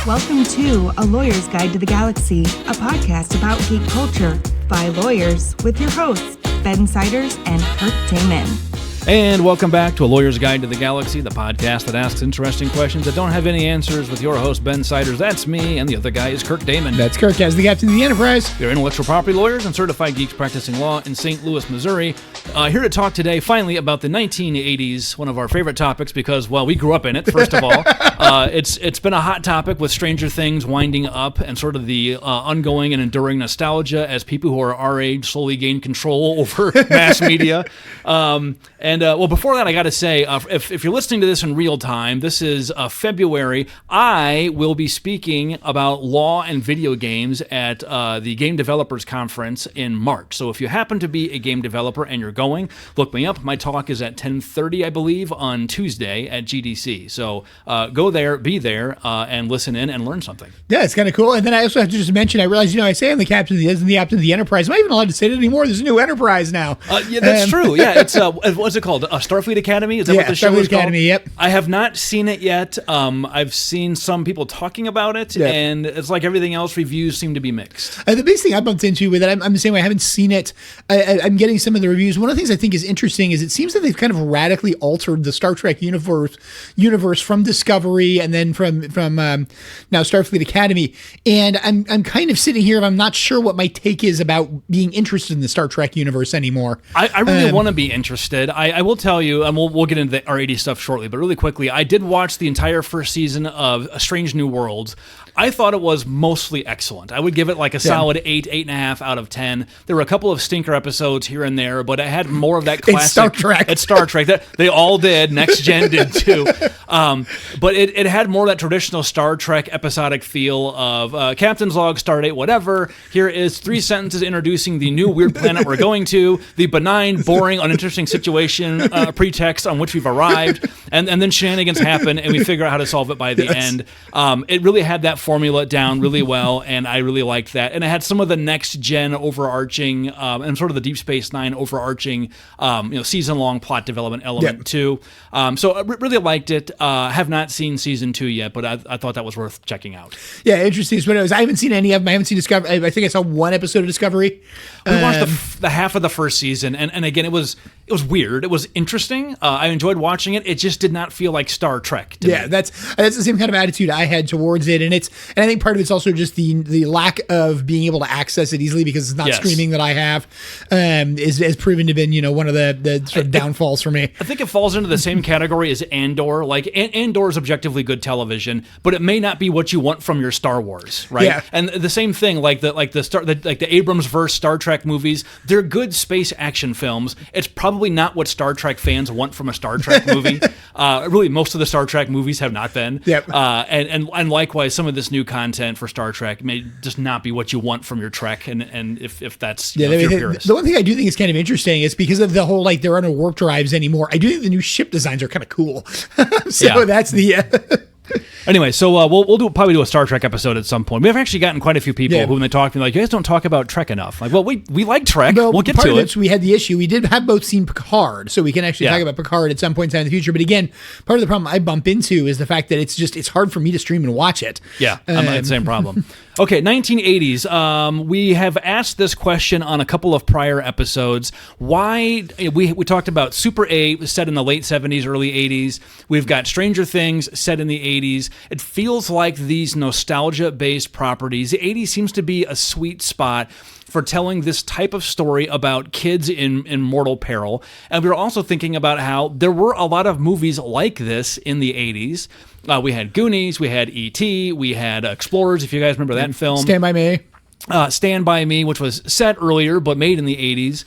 Welcome to A Lawyer's Guide to the Galaxy, a podcast about geek culture by lawyers with your hosts, Ben Siders and Kirk Damon. And welcome back to A Lawyer's Guide to the Galaxy, the podcast that asks interesting questions that don't have any answers with your host, Ben Siders. That's me, and the other guy is Kirk Damon. That's Kirk, as the captain of the Enterprise. They're intellectual property lawyers and certified geeks practicing law in St. Louis, Missouri. Here to talk today, finally, about the 1980s, one of our favorite topics because, well, we grew up in it, first of all. It's been a hot topic with Stranger Things winding up and sort of the ongoing and enduring nostalgia as people who are our age slowly gain control over mass media. Well, before that, I got to say, if you're listening to this in real time, this is February. I will be speaking about law and video games at the Game Developers Conference in March. So if you happen to be a game developer and you're going, look me up. My talk is at 10:30, I believe, on Tuesday at GDC. So go there, be there, and listen in and learn something. Yeah, it's kind of cool. And then I also have to just mention, I realize, I say I'm the captain of the Enterprise. Am I even allowed to say it anymore? There's a new Enterprise now. Yeah, that's true. Yeah, it's what's it called? Starfleet Academy? Is that what the show is called? Academy, yep. I have not seen it yet. I've seen some people talking about it, and it's like everything else, reviews seem to be mixed. The biggest thing I bumped into with it, I'm the same way. I haven't seen it. I'm getting some of the reviews. One of the things I think is interesting is it seems that they've kind of radically altered the Star Trek universe from Discovery and then from now Starfleet Academy. And I'm kind of sitting here and I'm not sure what my take is about being interested in the Star Trek universe anymore. I really want to be interested. I will tell you, and we'll get into our 80s stuff shortly, but really quickly, I did watch the entire first season of A Strange New Worlds. I thought it was mostly excellent. I would give it like a solid 8.5 out of 10. There were a couple of stinker episodes here and there, but it had more of that classic. It's Star Trek. It's Star Trek. They all did. Next Gen did too. But it had more of that traditional Star Trek episodic feel of Captain's Log, Stardate, whatever. Here is 3 sentences introducing the new weird planet we're going to, the benign, boring, uninteresting situation, pretext on which we've arrived, and then shenanigans happen, and we figure out how to solve it by the end. It really had that formula down really well, and I really liked that. And it had some of the Next Gen overarching and sort of the Deep Space Nine overarching season-long plot development element too. So I really liked it. Have not seen season 2 yet, but I thought that was worth checking out. Yeah, interesting. I haven't seen any of them. I haven't seen Discovery. I think I saw one episode of Discovery. We watched the half of the first season, and again, it was weird. It was interesting. I enjoyed watching it. It just did not feel like Star Trek to me. That's the same kind of attitude I had towards it, and I think part of it's also just the lack of being able to access it easily because it's not streaming that I have is proven to have been one of the sort of downfalls for me. I think it falls into the same category as Andor. Like Andor is objectively good television, but it may not be what you want from your Star Wars, right? Yeah. And the same thing, like the Abrams verse Star Trek movies, they're good space action films. It's probably not what Star Trek fans want from a Star Trek movie. Really, most of the Star Trek movies have not been. Yep. And likewise, some of this new content for Star Trek may just not be what you want from your Trek, and if that's if you're purist. The one thing I do think is kind of interesting is because of the whole there aren't no warp drives anymore. I do think the new ship designs are kind of cool. That's the. Anyway, so we'll probably do a Star Trek episode at some point. We've actually gotten quite a few people who, when they talk to me, like, you guys don't talk about Trek enough. Like, well, we like Trek. We'll get to it. We had the issue. We did have both seen Picard, so we can actually talk about Picard at some point in time in the future. But again, part of the problem I bump into is the fact that it's hard for me to stream and watch it. Yeah, I had the same problem. Okay, 1980s. We have asked this question on a couple of prior episodes. Why we talked about Super 8 set in the late 70s, early 80s. We've got Stranger Things set in the 80s. It feels like these nostalgia-based properties. The 80s seems to be a sweet spot for telling this type of story about kids in mortal peril. And we were also thinking about how there were a lot of movies like this in the 80s. We had Goonies, we had E.T., we had Explorers, if you guys remember that film. Stand By Me. Stand By Me, which was set earlier but made in the 80s.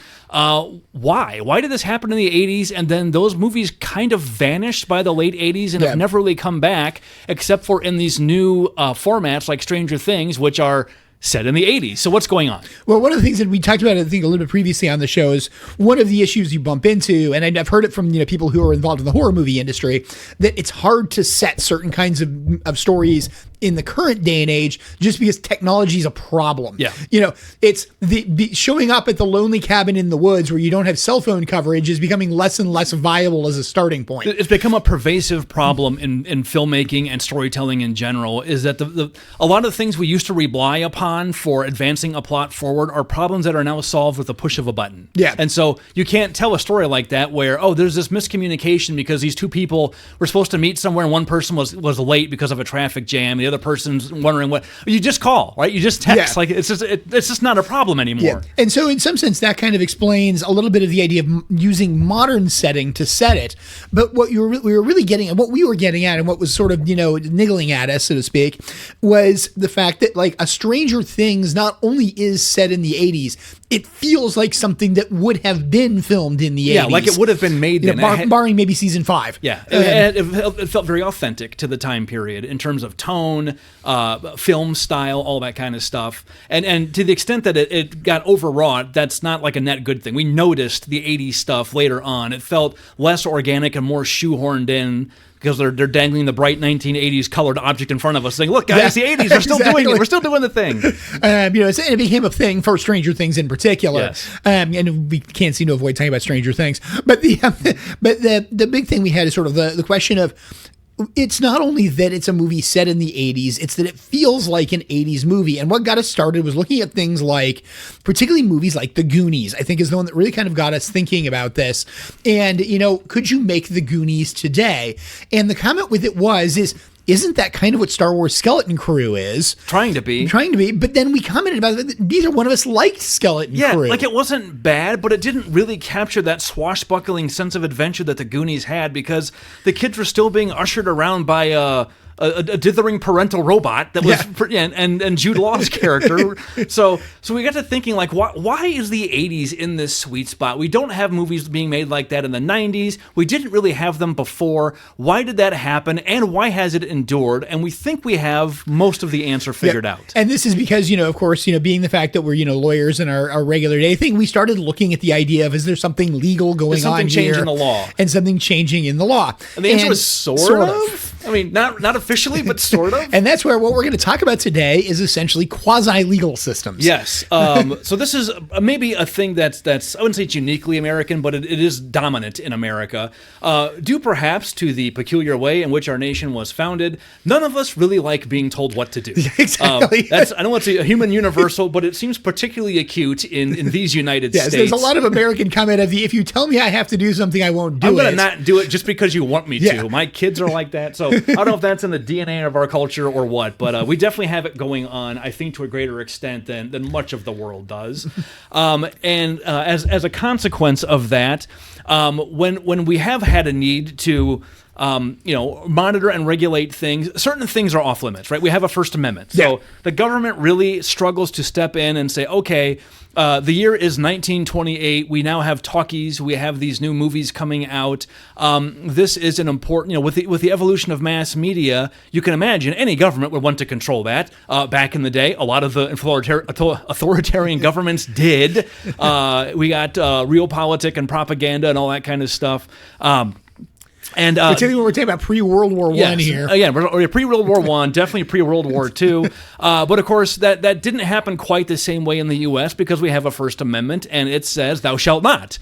Why? Why did this happen in the 80s and then those movies kind of vanished by the late 80s and have never really come back except for in these new formats like Stranger Things, which are set in the 80s. So what's going on? Well, one of the things that we talked about, I think, a little bit previously on the show is one of the issues you bump into, and I've heard it from people who are involved in the horror movie industry, that it's hard to set certain kinds of stories in the current day and age just because technology is a problem. Yeah. It's showing up at the lonely cabin in the woods where you don't have cell phone coverage is becoming less and less viable as a starting point. It's become a pervasive problem in filmmaking and storytelling in general, is that a lot of the things we used to rely upon for advancing a plot forward are problems that are now solved with the push of a button. Yeah. And so you can't tell a story like that where, there's this miscommunication because these two people were supposed to meet somewhere and one person was late because of a traffic jam. The other person's wondering what. You just call, right? You just text. Yeah. Like it's just not a problem anymore. Yeah. And so in some sense, that kind of explains a little bit of the idea of using modern setting to set it. But what we were really getting at, what we were getting at, and what was sort of, niggling at us, so to speak, was the fact that like A Stranger Things not only is set in the 80s, it feels like something that would have been filmed in the 80s. Yeah, like it would have been made then. Barring maybe season 5. Yeah, it felt very authentic to the time period in terms of tone, film style, all that kind of stuff. And to the extent that it got overwrought, that's not like a net good thing. We noticed the 80s stuff later on. It felt less organic and more shoehorned in because they're dangling the bright 1980s colored object in front of us saying, look, guys, the 80s, we're still doing it. We're still doing the thing. And it became a thing for Stranger Things in particular. Yes. And we can't seem to avoid talking about Stranger Things. But the big thing we had is sort of the question of, it's not only that it's a movie set in the 80s, it's that it feels like an 80s movie. And what got us started was looking at things like, particularly movies like The Goonies, I think is the one that really kind of got us thinking about this. And, could you make The Goonies today? And the comment with it isn't that kind of what Star Wars Skeleton Crew is? Trying to be. But then we commented about it. Neither one of us liked Skeleton Crew. Yeah, like it wasn't bad, but it didn't really capture that swashbuckling sense of adventure that the Goonies had because the kids were still being ushered around by a dithering parental robot that was and Jude Law's character. So we got to thinking like, why is the 80s in this sweet spot? We don't have movies being made like that in the 90s. We didn't really have them before. Why did that happen? And why has it endured? And we think we have most of the answer figured out. And this is because, of course, being the fact that we're, lawyers in our regular day thing, we started looking at the idea of, is there something legal going on here? Something changing the law. And something changing in the law. And the answer was sort of. I mean, not officially, but sort of. And that's where what we're going to talk about today is essentially quasi-legal systems. Yes. So this is maybe a thing that's I wouldn't say it's uniquely American, but it is dominant in America. Due perhaps to the peculiar way in which our nation was founded, none of us really like being told what to do. Exactly. I know it's a human universal, but it seems particularly acute in these United States. There's a lot of American comment of if you tell me I have to do something, I won't do it. I'm going to not do it just because you want me to. My kids are like that. So I don't know if that's in the DNA of our culture or what, but we definitely have it going on, I think, to a greater extent than much of the world does. And as a consequence of that, when we have had a need to monitor and regulate things, certain things are off limits, right? We have a First Amendment. So the government really struggles to step in and say, okay, the year is 1928. We now have talkies. We have these new movies coming out. This is an important, with the evolution of mass media, you can imagine any government would want to control that. Back in the day, a lot of the authoritarian governments did. We got realpolitik and propaganda and all that kind of stuff. And particularly when we're talking about pre-World War I here. Again, we're pre-World War I, definitely pre-World War II. But of course, that didn't happen quite the same way in the U.S. because we have a First Amendment, and it says thou shalt not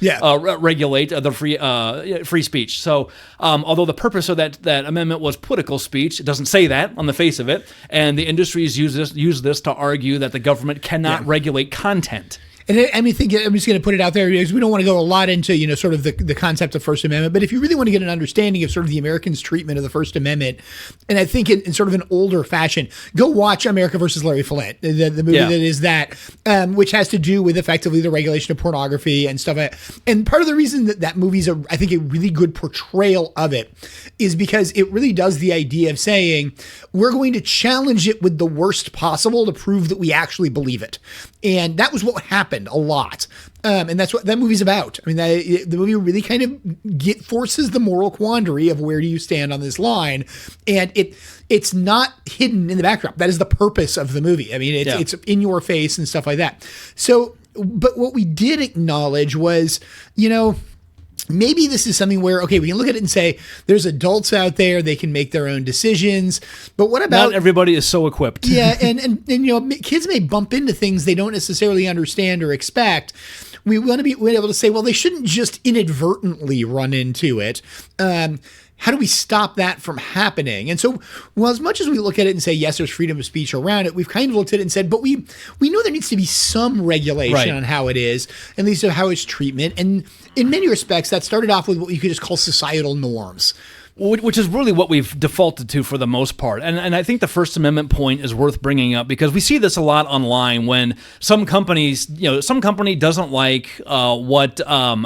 regulate the free speech. So although the purpose of that amendment was political speech, it doesn't say that on the face of it. And the industries use this to argue that the government cannot regulate content. And I'm just going to put it out there because we don't want to go a lot into, sort of the concept of First Amendment. But if you really want to get an understanding of sort of the Americans' treatment of the First Amendment, and I think in sort of an older fashion, go watch America versus Larry Flynt, the movie that is that, which has to do with effectively the regulation of pornography and stuff like that. And part of the reason that movie's I think a really good portrayal of it is because it really does the idea of saying, we're going to challenge it with the worst possible to prove that we actually believe it. And that was what happened a lot. And that's what that movie's about. I mean, the movie really kind of forces the moral quandary of where do you stand on this line. And it's not hidden in the backdrop. That is the purpose of the movie. I mean, it's in your face and stuff like that. So, but what we did acknowledge was, maybe this is something where, okay, we can look at it and say, there's adults out there, they can make their own decisions. But what about... Not everybody is so equipped. Yeah, and kids may bump into things they don't necessarily understand or expect. We want to be able to say, well, they shouldn't just inadvertently run into it. How do we stop that from happening? And so, well, as much as we look at it and say, yes, there's freedom of speech around it, we've kind of looked at it and said, but we know there needs to be some regulation on how it is, at least of how it's treatment. And in many respects, that started off with what you could just call societal norms. Which is really what we've defaulted to for the most part. And I think the First Amendment point is worth bringing up because we see this a lot online when some company doesn't like doesn't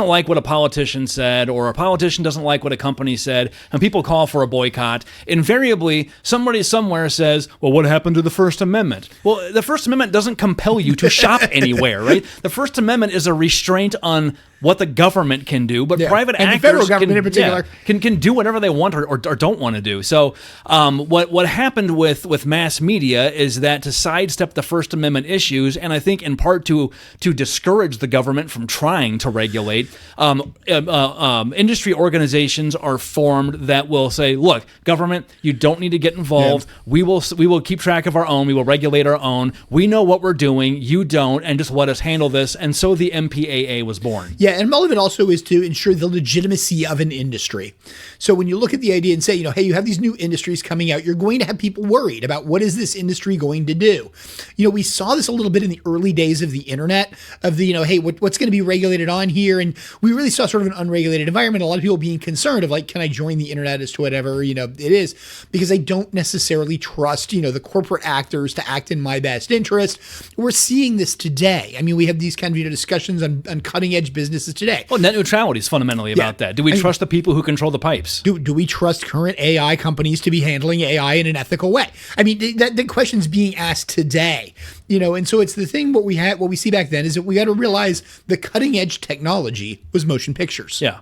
like what a politician said, or a politician doesn't like what a company said, and people call for a boycott. Invariably, somebody somewhere says, well, what happened to the First Amendment? Well, the First Amendment doesn't compel you to shop anywhere, right? The First Amendment is a restraint on what the government can do, but private actors, the federal government in particular, can do whatever they want or don't want to do. So what happened with mass media is that to sidestep the First Amendment issues, and I think in part to discourage the government from trying to regulate, industry organizations are formed that will say, look, government, you don't need to get involved. Yeah. We will keep track of our own. We will regulate our own. We know what we're doing. You don't, and just let us handle this. And so the MPAA was born. Yeah, and all of it also is to ensure the legitimacy of an industry. So when you look at the idea and say, hey, you have these new industries coming out, you're going to have people worried about what is this industry going to do. We saw this a little bit in the early days of the internet, of the, hey, what's going to be regulated on here? And we really saw sort of an unregulated environment. A lot of people being concerned of like, can I join the internet as to whatever, it is, because I don't necessarily trust, the corporate actors to act in my best interest. We're seeing this today. I mean, we have these kind of, discussions on cutting edge businesses today. Well, net neutrality is fundamentally about that. Do we trust the people who control the pipes? Do we trust current AI companies to be handling AI in an ethical way? I mean, the question's being asked today, and so it's the thing. What we see back then is that we got to realize the cutting edge technology was motion pictures. Yeah.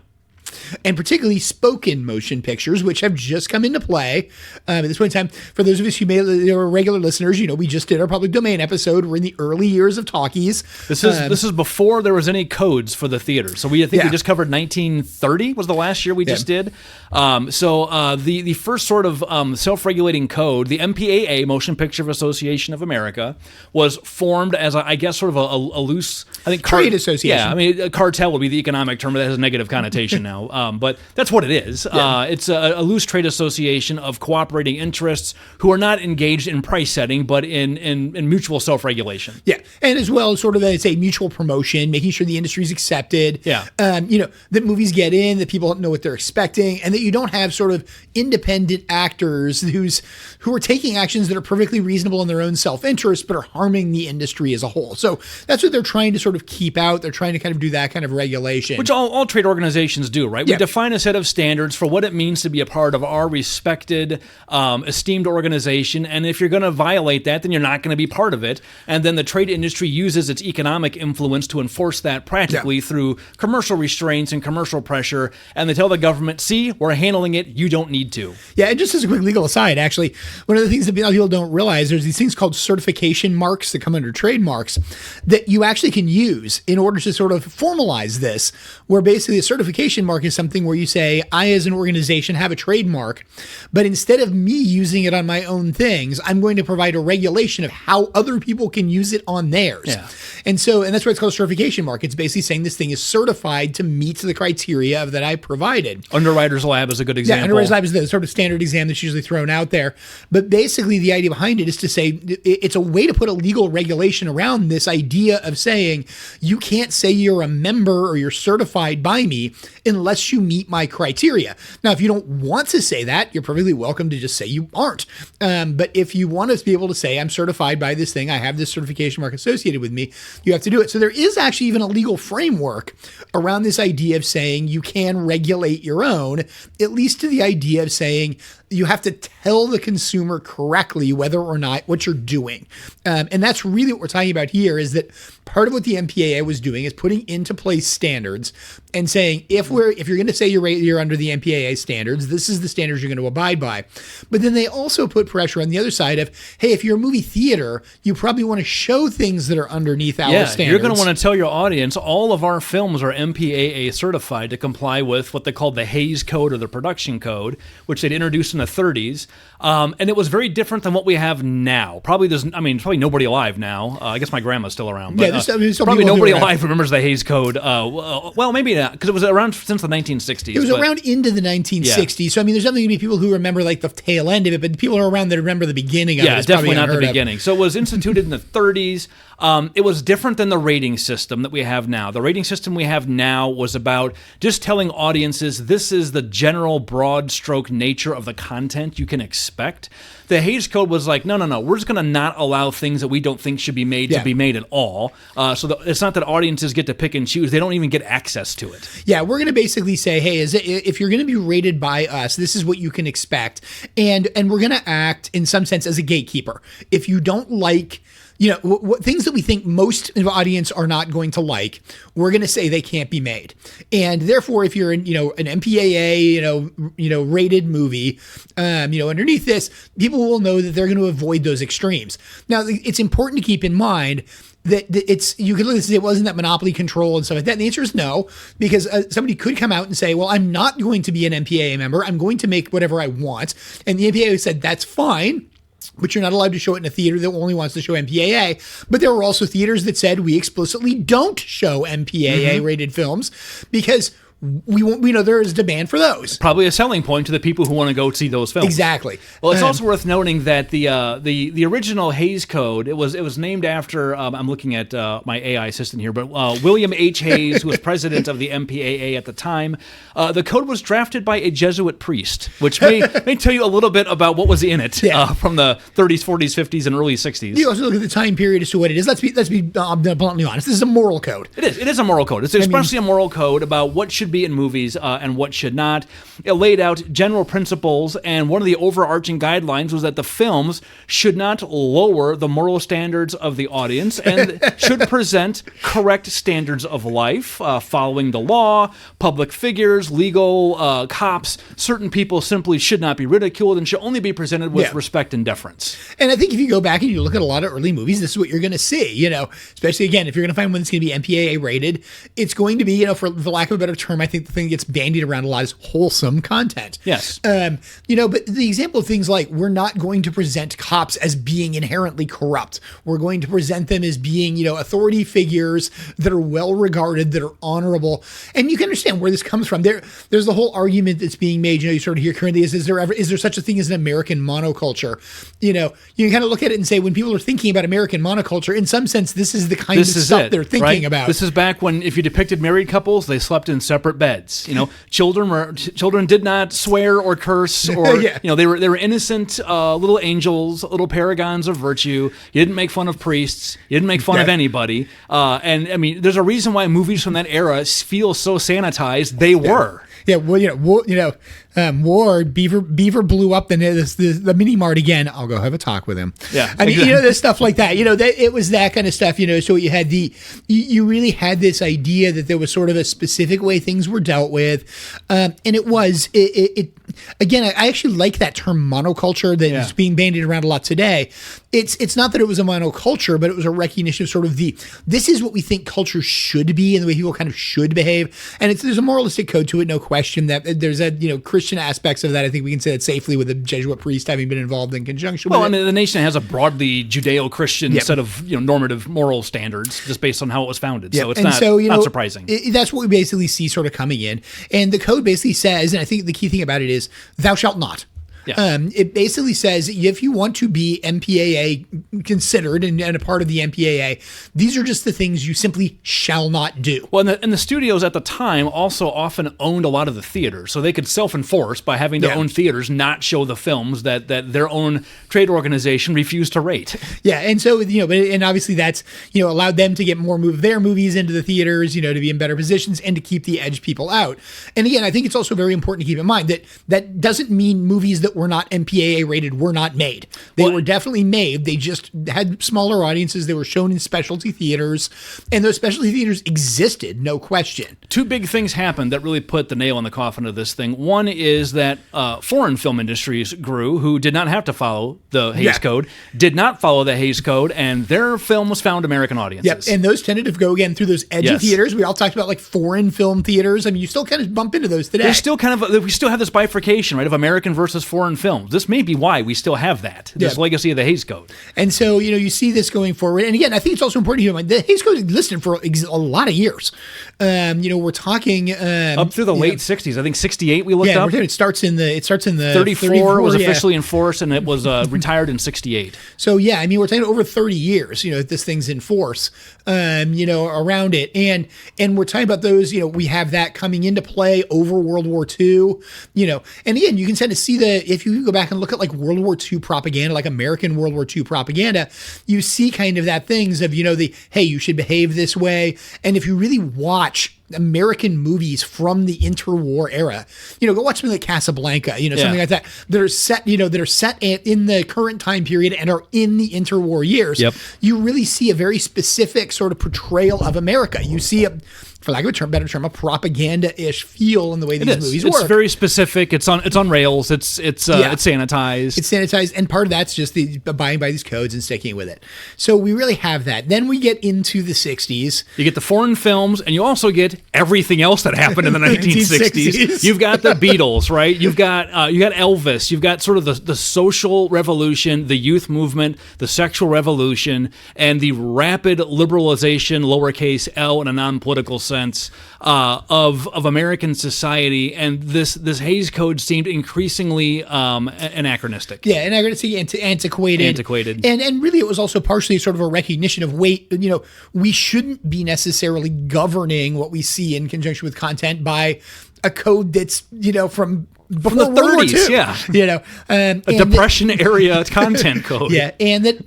And particularly spoken motion pictures, which have just come into play at this point in time. For those of us who are regular listeners, we just did our public domain episode. We're in the early years of talkies. This is before there was any codes for the theater. So we just covered 1930 was the last year we just did. The first sort of self-regulating code, the MPAA, Motion Picture Association of America, was formed as I guess sort of a loose, I think, trade association. Yeah, I mean, a cartel would be the economic term, but that has a negative connotation now. But that's what it is. Yeah. It's a loose trade association of cooperating interests who are not engaged in price setting, but in mutual self-regulation. Yeah, and as well as sort of a mutual promotion, making sure the industry is accepted. Yeah. That movies get in, that people know what they're expecting, and that you don't have sort of independent actors who are taking actions that are perfectly reasonable in their own self-interest, but are harming the industry as a whole. So that's what they're trying to sort of keep out. They're trying to kind of do that kind of regulation. Which all trade organizations do, right? We define a set of standards for what it means to be a part of our respected, esteemed organization. And if you're going to violate that, then you're not going to be part of it. And then the trade industry uses its economic influence to enforce that practically through commercial restraints and commercial pressure. And they tell the government, see, we're handling it. You don't need to. Yeah, and just as a quick legal aside, actually, one of the things that people don't realize, there's these things called certification marks that come under trademarks that you actually can use in order to sort of formalize this, where basically a certification mark is something where you say, I as an organization have a trademark, but instead of me using it on my own things, I'm going to provide a regulation of how other people can use it on theirs. Yeah. And that's why it's called a certification mark. It's basically saying this thing is certified to meet the criteria that I provided. Underwriter's Lab is a good example. Yeah, Underwriter's Lab is the sort of standard exam that's usually thrown out there. But basically the idea behind it is to say it's a way to put a legal regulation around this idea of saying you can't say you're a member or you're certified by me unless you meet my criteria. Now, if you don't want to say that, you're perfectly welcome to just say you aren't. But if you want to be able to say, I'm certified by this thing, I have this certification mark associated with me, you have to do it. So there is actually even a legal framework around this idea of saying you can regulate your own, at least to the idea of saying you have to tell the consumer correctly whether or not what you're doing. And that's really what we're talking about here, is that part of what the MPAA was doing is putting into place standards and saying, if we're if you're going to say you're under the MPAA standards, this is the standards you're going to abide by. But then they also put pressure on the other side of, hey, if you're a movie theater, you probably want to show things that are underneath our standards. You're going to want to tell your audience all of our films are MPAA certified to comply with what they called the Hays Code or the production code, which they'd introduced in the 30s. And it was very different than what we have now. Probably nobody alive now. I guess my grandma's still around. But, there's probably nobody alive remembers the Hays Code. Well, maybe not, because it was around since the 1960s. It was around into the 1960s. Yeah. So, I mean, there's definitely going to be people who remember like the tail end of it, but people are around that remember the beginning of it. Yeah, definitely not the beginning. So it was instituted in the 30s. It was different than the rating system that we have now. The rating system we have now was about just telling audiences this is the general broad stroke nature of the content you can expect. The Hays Code was like, no, we're just going to not allow things that we don't think should be made to be made at all. It's not that audiences get to pick and choose. They don't even get access to it. Yeah, we're going to basically say, hey, if you're going to be rated by us, this is what you can expect. And we're going to act in some sense as a gatekeeper. If you don't like things that we think most of the audience are not going to like, we're going to say they can't be made. And therefore, if you're in, an MPAA, rated movie, underneath this, people will know that they're going to avoid those extremes. Now, it's important to keep in mind that you could look and say, well, isn't that monopoly control and stuff like that? And the answer is no, because somebody could come out and say, well, I'm not going to be an MPAA member. I'm going to make whatever I want. And the MPAA said, that's fine, but you're not allowed to show it in a theater that only wants to show MPAA. But there were also theaters that said we explicitly don't show MPAA rated films because we know there is demand for those. Probably a selling point to the people who want to go see those films. Exactly. Well, it's also worth noting that the original Hays Code, it was named after, I'm looking at my AI assistant here, but William H. Hays, who was president of the MPAA at the time. The code was drafted by a Jesuit priest, which may tell you a little bit about what was in it from the 30s, 40s, 50s, and early 60s. You also look at the time period as to what it is. Let's be bluntly honest. This is a moral code. It is a moral code. It's especially a moral code about what should be in movies and what should not. It laid out general principles, and one of the overarching guidelines was that the films should not lower the moral standards of the audience and should present correct standards of life, following the law, public figures, legal cops. Certain people simply should not be ridiculed and should only be presented with respect and deference. And I think if you go back and you look at a lot of early movies, this is what you're going to see, especially again, if you're going to find one that's going to be MPAA rated, it's going to be, for lack of a better term, I think the thing that gets bandied around a lot is wholesome content. Yes. But the example of things like, we're not going to present cops as being inherently corrupt. We're going to present them as being, authority figures that are well regarded, that are honorable. And you can understand where this comes from. There's the whole argument that's being made, you sort of hear currently is there such a thing as an American monoculture? You can kind of look at it and say, when people are thinking about American monoculture, in some sense, this is the kind of stuff they're thinking about. This is back when, if you depicted married couples, they slept in separate beds. Children did not swear or curse, or they were innocent little angels, little paragons of virtue. You didn't make fun of priests. You didn't make fun of anybody. And I mean, there's a reason why movies from that era feel so sanitized. They were. Yeah, Ward Beaver blew up the mini mart again. I'll go have a talk with him. Yeah, I mean, there's stuff like that. It was that kind of stuff. So you had you really had this idea that there was sort of a specific way things were dealt with, and it was again. I actually like that term monoculture that is being bandied around a lot today. It's not that it was a monoculture, but it was a recognition of sort of this is what we think culture should be and the way people kind of should behave. And there's a moralistic code to it, no question. That there's Christian aspects of that. I think we can say that safely with the Jesuit priest having been involved in conjunction with it. Well, I mean, the nation has a broadly Judeo-Christian set of normative moral standards just based on how it was founded. So it's not surprising. That's what we basically see sort of coming in. And the code basically says, and I think the key thing about it is, thou shalt not. Yeah. It basically says if you want to be MPAA considered and a part of the MPAA, these are just the things you simply shall not do. Well, and the studios at the time also often owned a lot of the theaters, so they could self-enforce by having their own theaters not show the films that their own trade organization refused to rate. Yeah, and so and obviously that's allowed them to get more of their movies into the theaters, to be in better positions and to keep the edge people out. And again, I think it's also very important to keep in mind that doesn't mean movies that that were not MPAA rated were not made. They were definitely made. They just had smaller audiences. They were shown in specialty theaters, and those specialty theaters existed, no question. Two big things happened that really put the nail in the coffin of this thing. One is that foreign film industries grew who did not have to follow the Hays Code, did not follow the Hays Code, and their film was found American audiences. Yep, and those tended to go again through those edgy theaters. We all talked about like foreign film theaters. I mean, you still kind of bump into those today. There's still we still have this bifurcation, right, of American versus foreign films. This may be why we still have that, this legacy of the Hays Code. And so, you see this going forward. And again, I think it's also important to keep in mind, the Hays Code existed for a lot of years. We're talking up through the late 60s. I think 68 we looked up. Yeah, it starts in the 34 was officially in force, and it was retired in 68. So yeah, I mean, we're talking over 30 years, that this thing's in force, around it. And we're talking about those, we have that coming into play over World War II, and again, you can kind of see if you go back and look at like World War II propaganda, like American World War II propaganda, you see kind of that things of, hey, you should behave this way. And if you really watch American movies from the interwar era, go watch something like Casablanca, something like that are set, in the current time period and are in the interwar years. Yep. You really see a very specific sort of portrayal of America. You see for lack of a better term, a propaganda-ish feel in the way these movies work. It's very specific. It's on rails. It's sanitized. It's sanitized, and part of that's just the abiding by these codes and sticking with it. So we really have that. Then we get into the 60s. You get the foreign films, and you also get everything else that happened in the 1960s. You've got the Beatles, right? You've got Elvis. You've got sort of the social revolution, the youth movement, the sexual revolution, and the rapid liberalization, lowercase L in a non-political sense, of American society, and this Hays Code seemed increasingly anachronistic. Yeah, antiquated. And really it was also partially sort of a recognition of, we shouldn't be necessarily governing what we see in conjunction with content by a code that's, from the 30s, a Depression-era content code. Yeah, and that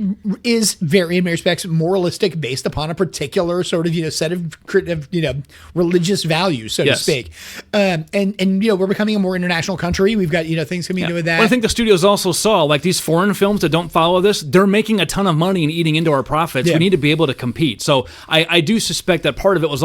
is very, in many respects, moralistic, based upon a particular sort of, set of religious values, so to speak. And we're becoming a more international country. We've got, things coming into that. Well, I think the studios also saw, like, these foreign films that don't follow this, they're making a ton of money and eating into our profits. We need to be able to compete. So I do suspect that part of it was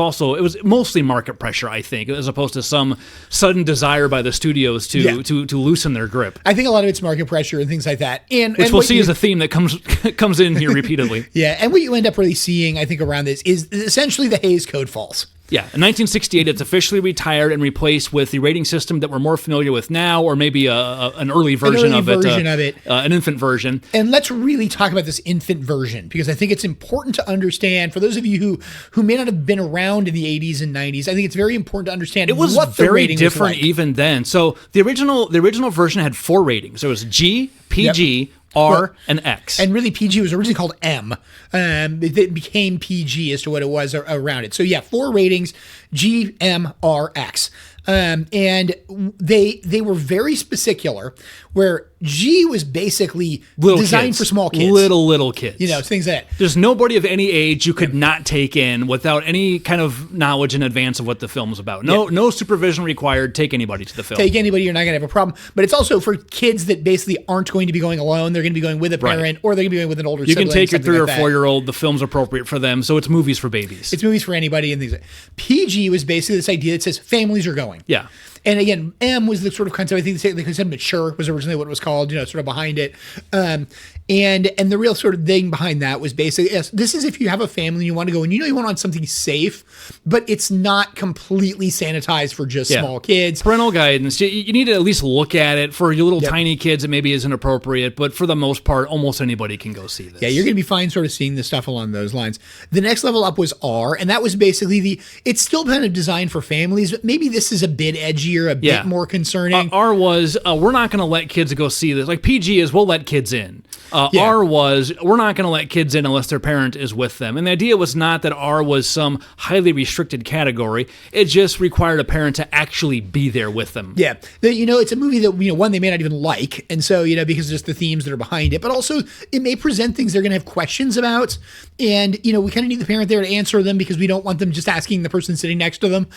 mostly market pressure, I think, as opposed to some sudden desire by the studios to loosen their grip. I think a lot of it's market pressure and things like that. Which we'll see as a theme that comes in here repeatedly. Yeah, and what you end up really seeing, I think, around this is essentially the Hays Code falls. Yeah, in 1968, it's officially retired and replaced with the rating system that we're more familiar with now, or maybe an early version of it, an infant version. And let's really talk about this infant version, because I think it's important to understand, for those of you who may not have been around in the 80s and 90s, I think it's very important to understand it was what the very rating different was like. Even then. So the original version had 4 ratings. There was G, PG, R, and X. And really, PG was originally called M. It became PG as to what it was around it. So yeah, 4 ratings, G, M, R, X. And they were very particular, where G was basically designed for small kids. Little kids. Things like that. There's nobody of any age you could not take in without any kind of knowledge in advance of what the film's about. No supervision required. Take anybody to the film. Take anybody, you're not going to have a problem. But it's also for kids that basically aren't going to be going alone. They're going to be going with a parent, or they're going to be going with an older sibling. You can take your 3 or 4-year-old. The film's appropriate for them. So it's movies for babies. It's movies for anybody and things like that. PG was basically this idea that says families are going. Yeah. And again, M was the sort of concept, I think they said mature was originally what it was called, sort of behind it. And the real sort of thing behind that was basically, yes, this is if you have a family and you want to go, and you want on something safe, but it's not completely sanitized for just small kids. Parental guidance. You need to at least look at it. For your little tiny kids, it maybe isn't appropriate, but for the most part, almost anybody can go see this. Yeah, you're going to be fine sort of seeing this stuff along those lines. The next level up was R, and that was basically it's still kind of designed for families, but maybe this is a bit edgier, a bit more concerning. R was, we're not going to let kids go see this. Like PG is, we'll let kids in. Yeah. R was, we're not going to let kids in unless their parent is with them. And the idea was not that R was some highly restricted category. It just required a parent to actually be there with them. Yeah. It's a movie that, one, they may not even like. And so, because of just the themes that are behind it, but also it may present things they're going to have questions about. And, we kind of need the parent there to answer them because we don't want them just asking the person sitting next to them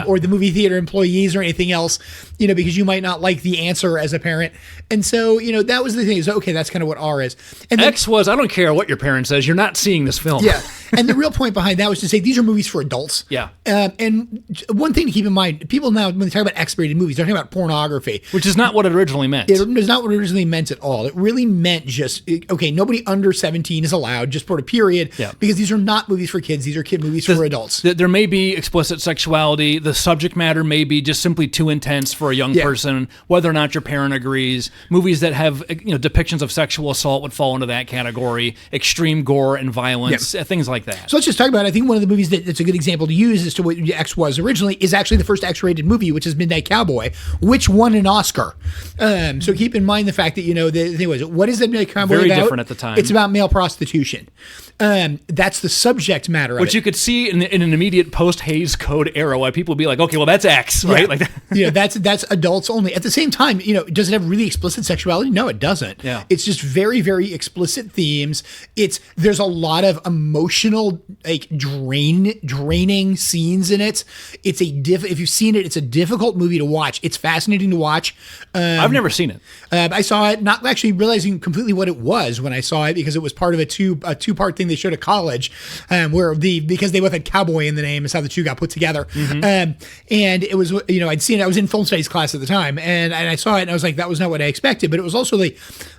or the movie theater employees or anything else, because you might not like the answer as a parent. And so, that was the thing is, okay, that's kind of what R is. And then, X was, I don't care what your parent says, you're not seeing this film. Yeah. And the real point behind that was to say these are movies for adults. Yeah. And one thing to keep in mind, people now, when they talk about X-rated movies, they're talking about pornography. Which is not what it originally meant. It is not what it originally meant at all. It really meant just, okay, nobody under 17 is allowed, just put a period, because these are not movies for kids. These are kid movies for adults. There may be explicit sexuality. The subject matter may be just simply too intense for a young person, whether or not your parent agrees. Movies that have depictions of sexual assault would fall into that category. Extreme gore and violence, things like that. So let's just talk about it. I think one of the movies that's a good example to use as to what X was originally is actually the first X-rated movie, which is Midnight Cowboy, which won an Oscar. So keep in mind the fact that, the thing was, what is the Midnight Cowboy Very about? different at the time. It's about male prostitution. That's the subject matter of Which it. you could see in an immediate post-Hays Code era why people would be like, okay, well, that's X, right? Like that. That's adults only. At the same time, does it have really explicit sexuality? No, it doesn't. Yeah. It's just very, very explicit themes. There's a lot of emotional, draining scenes in it. If you've seen it, it's a difficult movie to watch. It's fascinating to watch. I've never seen it. I saw it, not actually realizing completely what it was when I saw it, because it was part of a two-part thing they showed at college, because they both had cowboy in the name is how the two got put together. And it was, I'd seen it. I was in film studies class at the time, and I saw it, and I was like, that was not what I expected. But it was also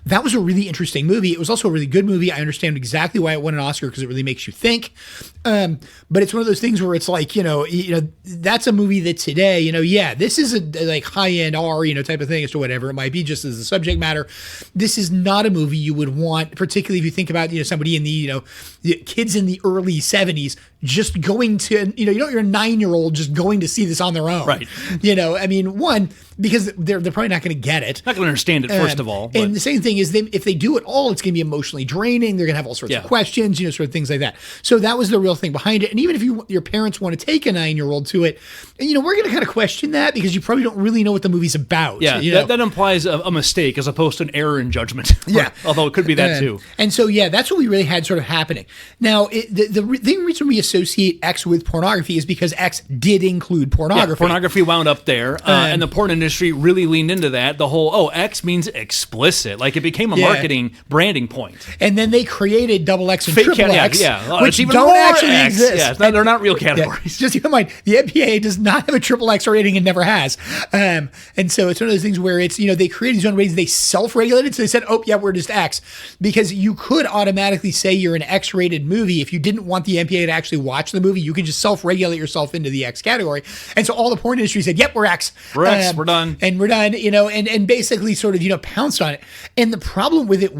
that was a really interesting movie. It was also a really good movie. I understand exactly why it won an Oscar, because it really makes you think. But it's one of those things where it's like, that's a movie that today, this is a high-end R, type of thing as to whatever it might be, just as the subject matter. This is not a movie you would want, particularly if you think about, somebody in the, kids in the early 70s just going to, you're a 9-year-old just going to see this on their own. Right. One, because they're probably not going to get it. Not going to understand it, first of all. And the same thing is, if they do it all, it's going to be emotionally draining. They're going to have all sorts of questions, sort of things like that. So that was the real thing behind it. And even if your parents want to take a 9-year-old to it, and we're going to kind of question that because you probably don't really know what the movie's about. Yeah, that implies a mistake as opposed to an error in judgment. Yeah. Although it could be that too. And so, that's what we really had sort of happening. Now, the reason we associate X with pornography is because X did include pornography. Yeah, pornography wound up there, and the porn industry really leaned into that. The whole, X means explicit. Like, it became a marketing branding point. And then they created double X and Fake triple X, which even don't more actually X. exist. Yeah, they're not real categories. Just keep in mind, the MPAA does not have a triple X rating and never has. And so it's one of those things where it's, they created these own ratings, they self-regulated, so they said, we're just X. Because you could automatically say you're an X-rated movie if you didn't want the MPAA to actually watch the movie. You could just self-regulate yourself into the X category. And so all the porn industry said, we're X. We're X, we're done. And we're done, and basically sort of, pounced on it. And the problem with it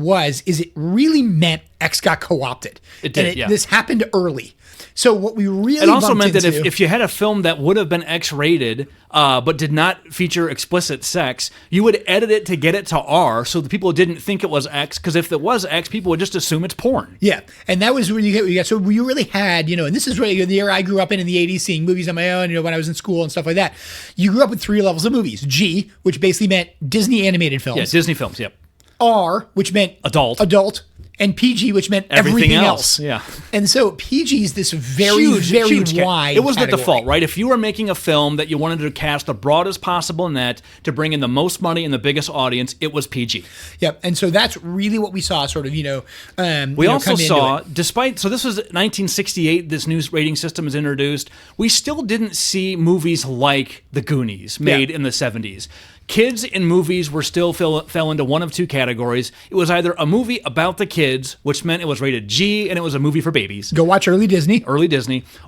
is it really meant X got co-opted. It did, This happened early. So what we really It also meant into, that if you had a film that would have been X-rated but did not feature explicit sex, you would edit it to get it to R so the people didn't think it was X, because if it was X, people would just assume it's porn. Yeah, and that was when you got. So you really had, and this is really the era I grew up in the 80s, seeing movies on my own, when I was in school and stuff like that. You grew up with 3 levels of movies. G, which basically meant Disney animated films. Yeah, Disney films, yep. R, which meant adult. And PG, which meant everything else. Yeah. And so PG is this very wide. It was category. the default, right? If you were making a film that you wanted to cast the broadest possible net to bring in the most money and the biggest audience, it was PG. Yep. And so that's really what we saw, sort of, we also saw, so this was 1968, this new rating system is introduced. We still didn't see movies like The Goonies made in the 70s. Kids in movies were still fell into one of two categories. It was either a movie about the kids kids, which meant it was rated G and it was a movie for babies. Go watch early Disney.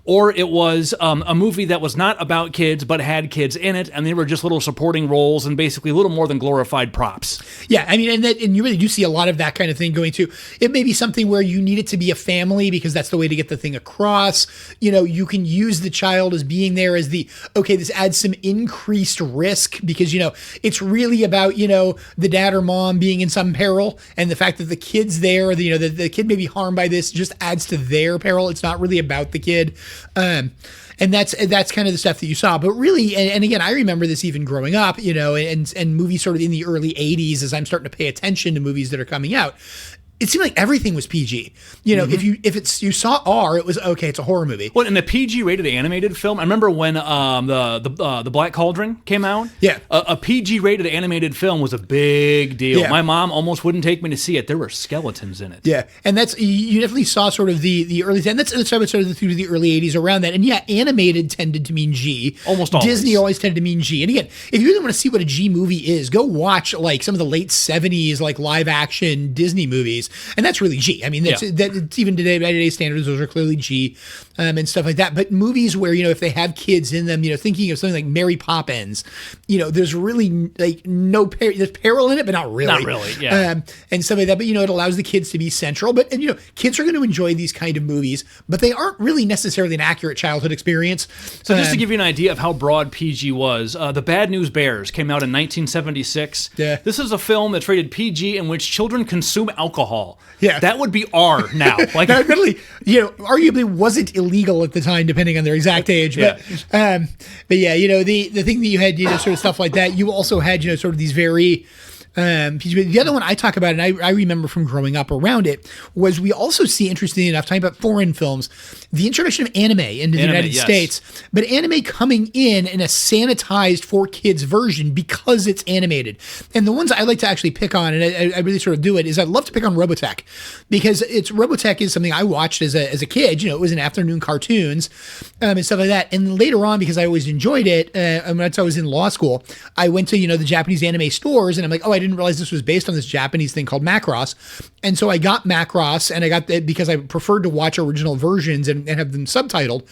Or it was a movie that was not about kids but had kids in it, and they were just little supporting roles and basically a little more than glorified props. Yeah, I mean, and you really do see a lot of that kind of thing going to. It may be something where you need it to be a family because that's the way to get the thing across. You can use the child as being there as this adds some increased risk because, it's really about, the dad or mom being in some peril, and the fact that the kid's there, the kid may be harmed by this just adds to their peril. It's not really about the kid. And that's kind of the stuff that you saw. But really, and again, I remember this even growing up, and movies sort of in the early 80s as I'm starting to pay attention to movies that are coming out. It seemed like everything was PG. If you saw R, it was okay. It's a horror movie. Well, in a PG-rated animated film, I remember when the Black Cauldron came out. Yeah, a PG-rated animated film was a big deal. Yeah. My mom almost wouldn't take me to see it. There were skeletons in it. Yeah, and you definitely saw sort of the early, and that's sort of through the early 80s around that. And yeah, animated tended to mean G. Almost always. Disney always tended to mean G. And again, if you really want to see what a G movie is, go watch like some of the late 70s like live action Disney movies. And that's really G. I mean, that's even today, by today's standards, those are clearly G and stuff like that. But movies where, if they have kids in them, thinking of something like Mary Poppins, there's really like there's peril in it, but not really. Not really, yeah. And stuff like that. But, it allows the kids to be central. But, kids are going to enjoy these kind of movies, but they aren't really necessarily an accurate childhood experience. So just to give you an idea of how broad PG was, The Bad News Bears came out in 1976. Yeah. This is a film that's rated PG in which children consume alcohol. Yeah. That would be R now. Like, that really, arguably wasn't illegal at the time, depending on their exact age. But, but yeah, the thing that you had, sort of stuff like that. You also had, sort of these very. The other one I talk about, and I remember from growing up around it, was we also see, interestingly enough, talking about foreign films, the introduction of anime into the United States, but anime coming in a sanitized for kids version because it's animated. And the ones I like to actually pick on, and I really sort of do it, is I love to pick on Robotech because Robotech is something I watched as a kid. It was in afternoon cartoons and stuff like that. And later on, because I always enjoyed it, once I was in law school, I went to the Japanese anime stores, and I'm like, oh, I didn't realize this was based on this Japanese thing called Macross. And so I got Macross, and I got that because I preferred to watch original versions and have them subtitled.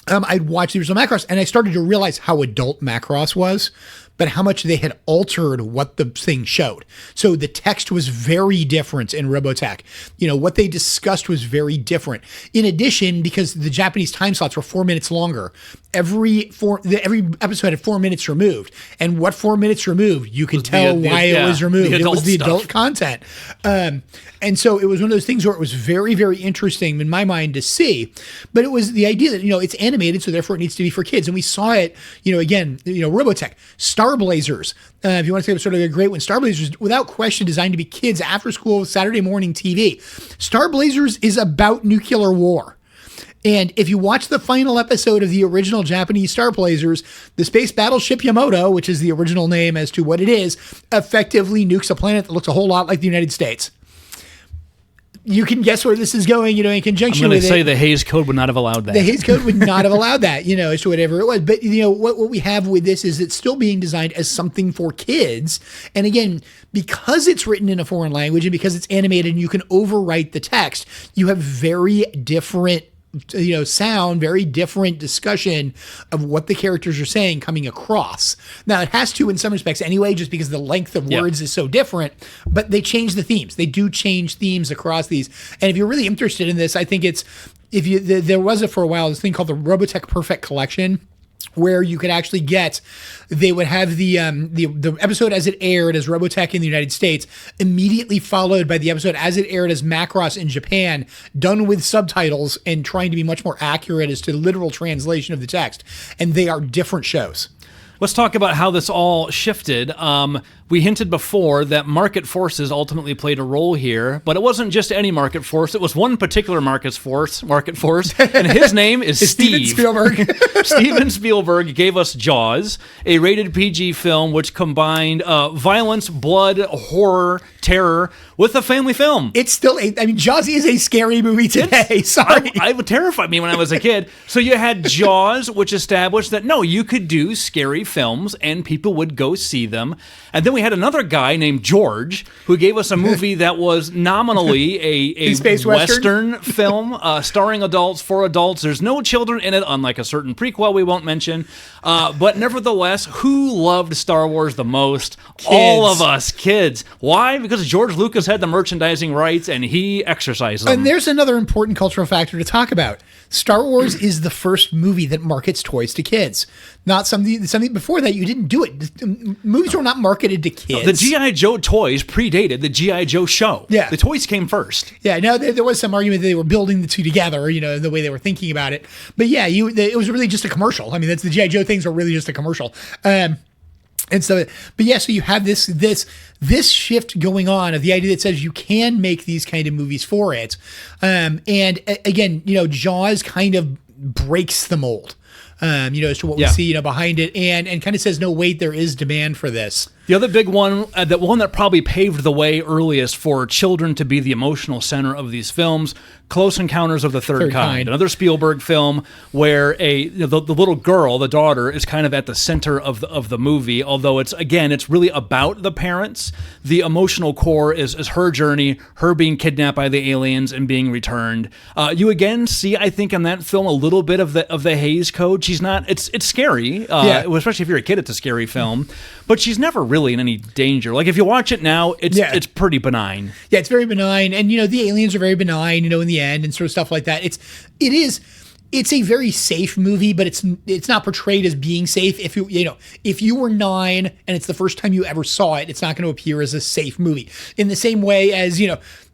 I'd watch the original Macross, and I started to realize how adult Macross was, but how much they had altered what the thing showed. So the text was very different in Robotech. What they discussed was very different. In addition, because the Japanese time slots were 4 minutes longer, every episode had 4 minutes removed. And what 4 minutes removed, you could tell why it was removed. It was the adult content. And so it was one of those things where it was very, very interesting in my mind to see. But it was the idea that, it's animated, so therefore it needs to be for kids. And we saw it, again, Robotech, Star Blazers. If you want to say sort of a great one, Star Blazers, without question, designed to be kids after school, Saturday morning TV. Star Blazers is about nuclear war. And if you watch the final episode of the original Japanese Star Blazers, the space battleship Yamato, which is the original name as to what it is, effectively nukes a planet that looks a whole lot like the United States. You can guess where this is going, in conjunction with it. I'm going to say the Hays Code would not have allowed that. The Hays Code would not have allowed that, as to whatever it was. But, what we have with this is it's still being designed as something for kids. And again, because it's written in a foreign language and because it's animated and you can overwrite the text, you have very different sound, very different discussion of what the characters are saying coming across. Now, it has to in some respects anyway, just because the length of words is so different, but they change the themes. They do change themes across these. And if you're really interested in this, I think there was for a while, this thing called the Robotech Perfect Collection, where you could actually they would have the episode as it aired as Robotech in the United States, immediately followed by the episode as it aired as Macross in Japan, done with subtitles and trying to be much more accurate as to the literal translation of the text. And they are different shows. Let's talk about how this all shifted. We hinted before that market forces ultimately played a role here, but it wasn't just any market force. It was one particular market force, and his name is Steve. Steven Spielberg. Steven Spielberg gave us Jaws, a rated PG film which combined violence, blood, horror, terror with a family film. It's still, Jaws is a scary movie today. Sorry. It terrified me when I was a kid. So you had Jaws, which established that, no, you could do scary films and people would go see them. And then we had another guy named George who gave us a movie that was nominally a space Western film starring adults for adults. There's no children in it, unlike a certain prequel we won't mention. But nevertheless, who loved Star Wars the most? Kids. All of us kids. Why? Because George Lucas had the merchandising rights and he exercised them. And there's another important cultural factor to talk about. Star Wars is the first movie that markets toys to kids. Not something before that you didn't do it. Movies were not marketed to kids. The G.I. Joe toys predated the G.I. Joe show. Yeah. The toys came first. Yeah, no, there was some argument that they were building the two together, the way they were thinking about it. But yeah, it was really just a commercial. I mean, that's the G.I. Joe things are really just a commercial. And so, but yeah, so you have this shift going on of the idea that says you can make these kind of movies for it. And again, Jaws kind of breaks the mold, as to what we see, behind it and kind of says, no, wait, there is demand for this. The other big one, the one that probably paved the way earliest for children to be the emotional center of these films, Close Encounters of the Third Kind. Another Spielberg film where the little girl, the daughter, is kind of at the center of the movie. Although it's really about the parents. The emotional core is her journey, her being kidnapped by the aliens and being returned. You again see, I think, in that film a little bit of the Hays Code. She's not. It's scary, especially if you're a kid. It's a scary film, but she's never really in any danger. Like if you watch it now, it's pretty benign. Yeah, it's very benign, and the aliens are very benign, in the end, and sort of stuff like that. It's a very safe movie, but it's not portrayed as being safe. If you were 9 and it's the first time you ever saw it, it's not going to appear as a safe movie. In the same way as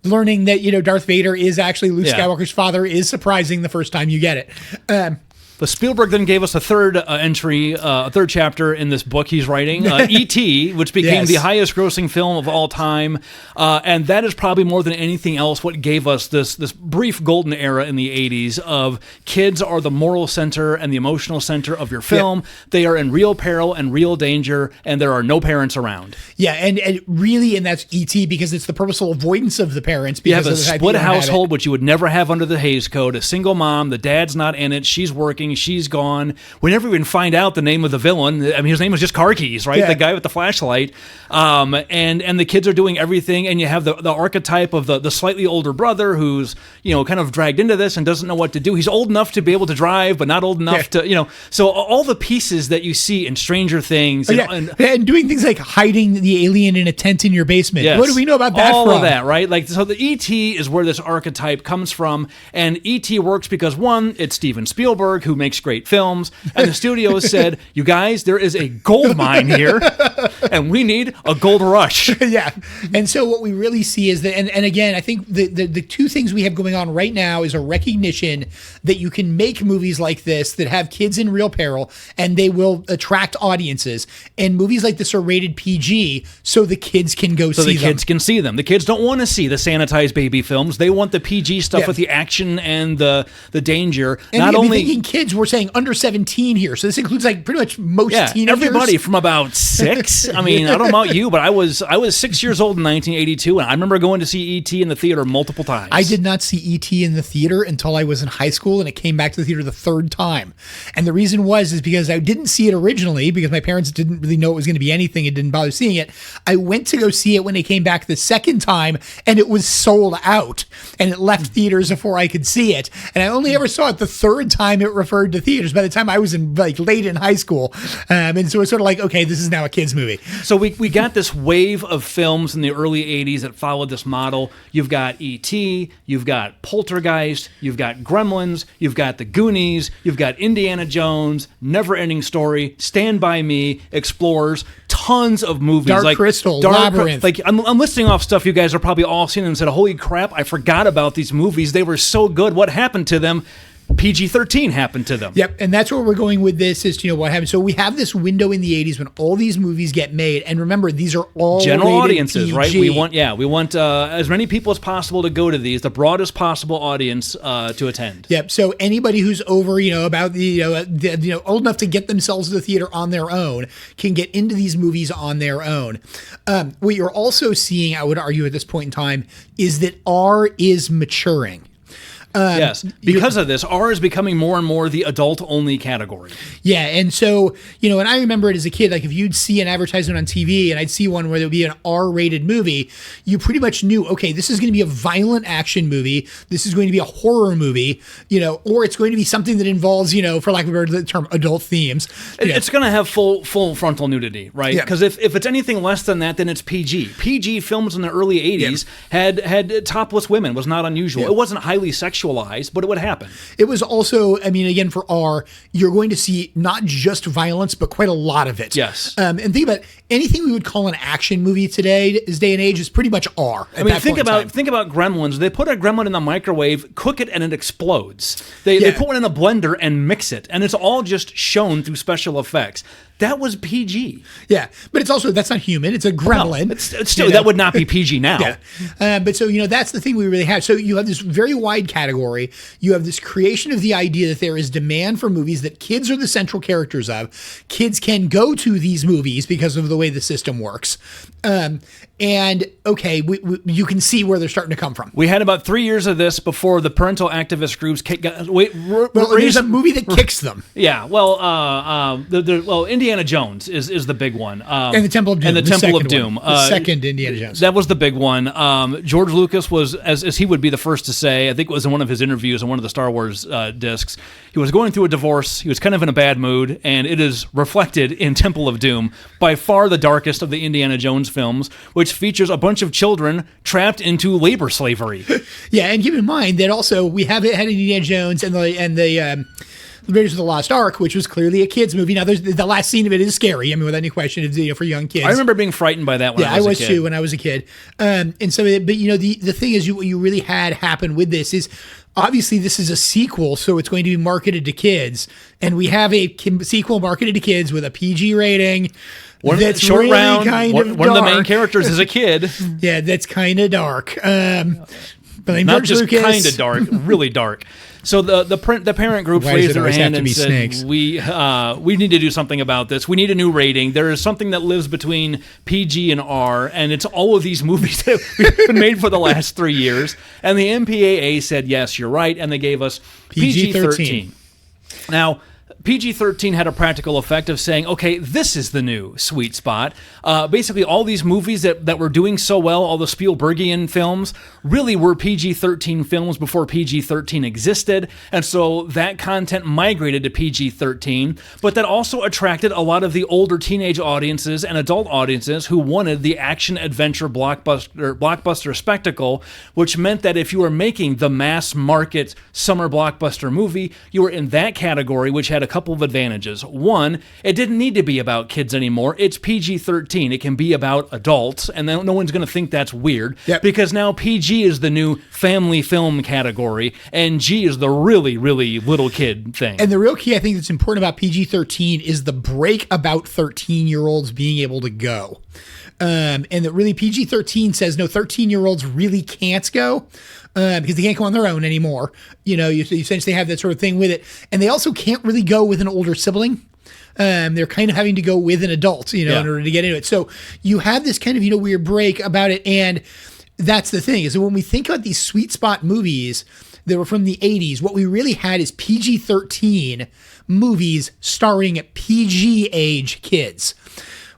learning that Darth Vader is actually Luke Skywalker's father is surprising the first time you get it. But Spielberg then gave us a third a third chapter in this book he's writing, E.T., which became the highest grossing film of all time. And that is probably more than anything else what gave us this brief golden era in the 80s of kids are the moral center and the emotional center of your film. Yeah. They are in real peril and real danger, and there are no parents around. Yeah, and really, and that's E.T. because it's the purposeful avoidance of the parents. You have a split household, which you would never have under the Hays Code. A single mom, the dad's not in it, she's working, she's gone. We never even find out the name of the villain. I mean, his name was just Car Keys, right? Yeah. The guy with the flashlight. And the kids are doing everything, and you have the archetype of the slightly older brother who's, kind of dragged into this and doesn't know what to do. He's old enough to be able to drive, but not old enough to, so all the pieces that you see in Stranger Things. And doing things like hiding the alien in a tent in your basement. Yes. What do we know about that all from? Of that, right? Like, so the E.T. is where this archetype comes from, and E.T. works because, one, it's Steven Spielberg, who makes great films, and the studios said, you guys, there is a gold mine here, and we need a gold rush. Yeah. And so what we really see is that, and again, I think the two things we have going on right now is a recognition that you can make movies like this that have kids in real peril, and they will attract audiences. And movies like this are rated PG, so the kids can go see them. So the kids can see them. The kids don't want to see the sanitized baby films. They want the PG stuff with the action and the danger. And not only thinking kids, we're saying under 17 here, so this includes like pretty much most teenagers. Everybody from about 6. I mean, I don't know about you, but I was 6 years old in 1982, and I remember going to see E.T. in the theater multiple times. I did not see E.T. in the theater until I was in high school, and it came back to the theater the third time. And the reason is because I didn't see it originally because my parents didn't really know it was going to be anything and didn't bother seeing it. I went to go see it when it came back the second time, and it was sold out, and it left theaters before I could see it. And I only ever saw it the third time it referred to theaters. By the time I was in late in high school, and so it's sort of like, okay, this is now a kids movie. So we got this wave of films in the early 80s that followed this model. You've got E.T., you've got Poltergeist, you've got Gremlins, you've got The Goonies, you've got Indiana Jones, Never Ending Story, Stand By Me, Explorers, tons of movies. Dark Crystal, Labyrinth. I'm listing off stuff you guys are probably all seen and said, holy crap, I forgot about these movies. They were so good. What happened to them? PG-13 happened to them. Yep, and that's where we're going with this is, what happened. So we have this window in the 80s when all these movies get made, and remember, these are all general audiences, PG. right? We want as many people as possible to go to these, the broadest possible audience to attend. Yep, so anybody who's over, about old enough to get themselves to the theater on their own can get into these movies on their own. What you're also seeing, I would argue at this point in time, is that R is maturing. Yes, because of this, R is becoming more and more the adult-only category. Yeah, and so, and I remember it as a kid, like if you'd see an advertisement on TV and I'd see one where there would be an R-rated movie, you pretty much knew, okay, this is going to be a violent action movie, this is going to be a horror movie, or it's going to be something that involves, for lack of a better term, adult themes. It's going to have full frontal nudity, right? Yeah. Because if it's anything less than that, then it's PG. PG films in the early 80s had topless women, was not unusual. It wasn't highly sexualized, but it would happen. It was also, again, for R, you're going to see not just violence, but quite a lot of it. Yes. And think about anything we would call an action movie today, this day and age, is pretty much R. Think about Gremlins. They put a gremlin in the microwave, cook it, and it explodes. They put one in a blender and mix it, and it's all just shown through special effects. That was PG. Yeah, but it's also, that's not human. It's a gremlin. No, it's still, that would not be PG now. Yeah. But so, that's the thing we really have. So you have this very wide category. You have this creation of the idea that there is demand for movies that kids are the central characters of. Kids can go to these movies because of the way the system works. And okay, you can see where they're starting to come from. We had about 3 years of this before the parental activist groups there's a movie that kicks them. Yeah, well, Indiana Jones is the big one, and the Temple of Doom. And the Temple of Doom, the second Indiana Jones. That was the big one. George Lucas was, as he would be the first to say, I think it was in one of his interviews on one of the Star Wars discs. He was going through a divorce. He was kind of in a bad mood, and it is reflected in Temple of Doom, by far the darkest of the Indiana Jones films, which features a bunch of children trapped into labor slavery. Yeah, and keep in mind that also we had Indiana Jones and the Raiders of the Lost Ark, which was clearly a kids movie. Now, the last scene of it is scary. Without any question, it's for young kids. I remember being frightened by that when I was a kid. Yeah, I was too when I was a kid. And so, but the thing is, what you really had happen with this is, obviously, this is a sequel, so it's going to be marketed to kids, and we have a sequel marketed to kids with a PG rating. That's short really round. Kind of one of the main dark. characters is a kid. Yeah, that's kind of dark. But not just kind of dark, really dark. So the parent group raised their hand and said, snakes? we need to do something about this. We need a new rating. There is something that lives between PG and R, and it's all of these movies that have been made for the last 3 years. And the MPAA said, yes, you're right, and they gave us PG-13. Now, PG-13 had a practical effect of saying, okay, this is the new sweet spot. Basically, all these movies that were doing so well, all the Spielbergian films, really were PG-13 films before PG-13 existed, and so that content migrated to PG-13, but that also attracted a lot of the older teenage audiences and adult audiences who wanted the action-adventure blockbuster spectacle, which meant that if you were making the mass-market summer blockbuster movie, you were in that category, which had a couple of advantages. One, it didn't need to be about kids anymore. It's PG-13. It can be about adults, and then no one's going to think that's weird, because now PG is the new family film category, and G is the really, really little kid thing. And the real key I think that's important about PG-13 is the break about 13-year-olds being able to go. And that really PG-13 says, no, 13-year-olds really can't go. Because they can't go on their own anymore. You essentially have that sort of thing with it. And they also can't really go with an older sibling. They're kind of having to go with an adult, in order to get into it. So you have this kind of, weird break about it. And that's the thing, is that when we think about these sweet spot movies that were from the 80s, what we really had is PG-13 movies starring PG age kids.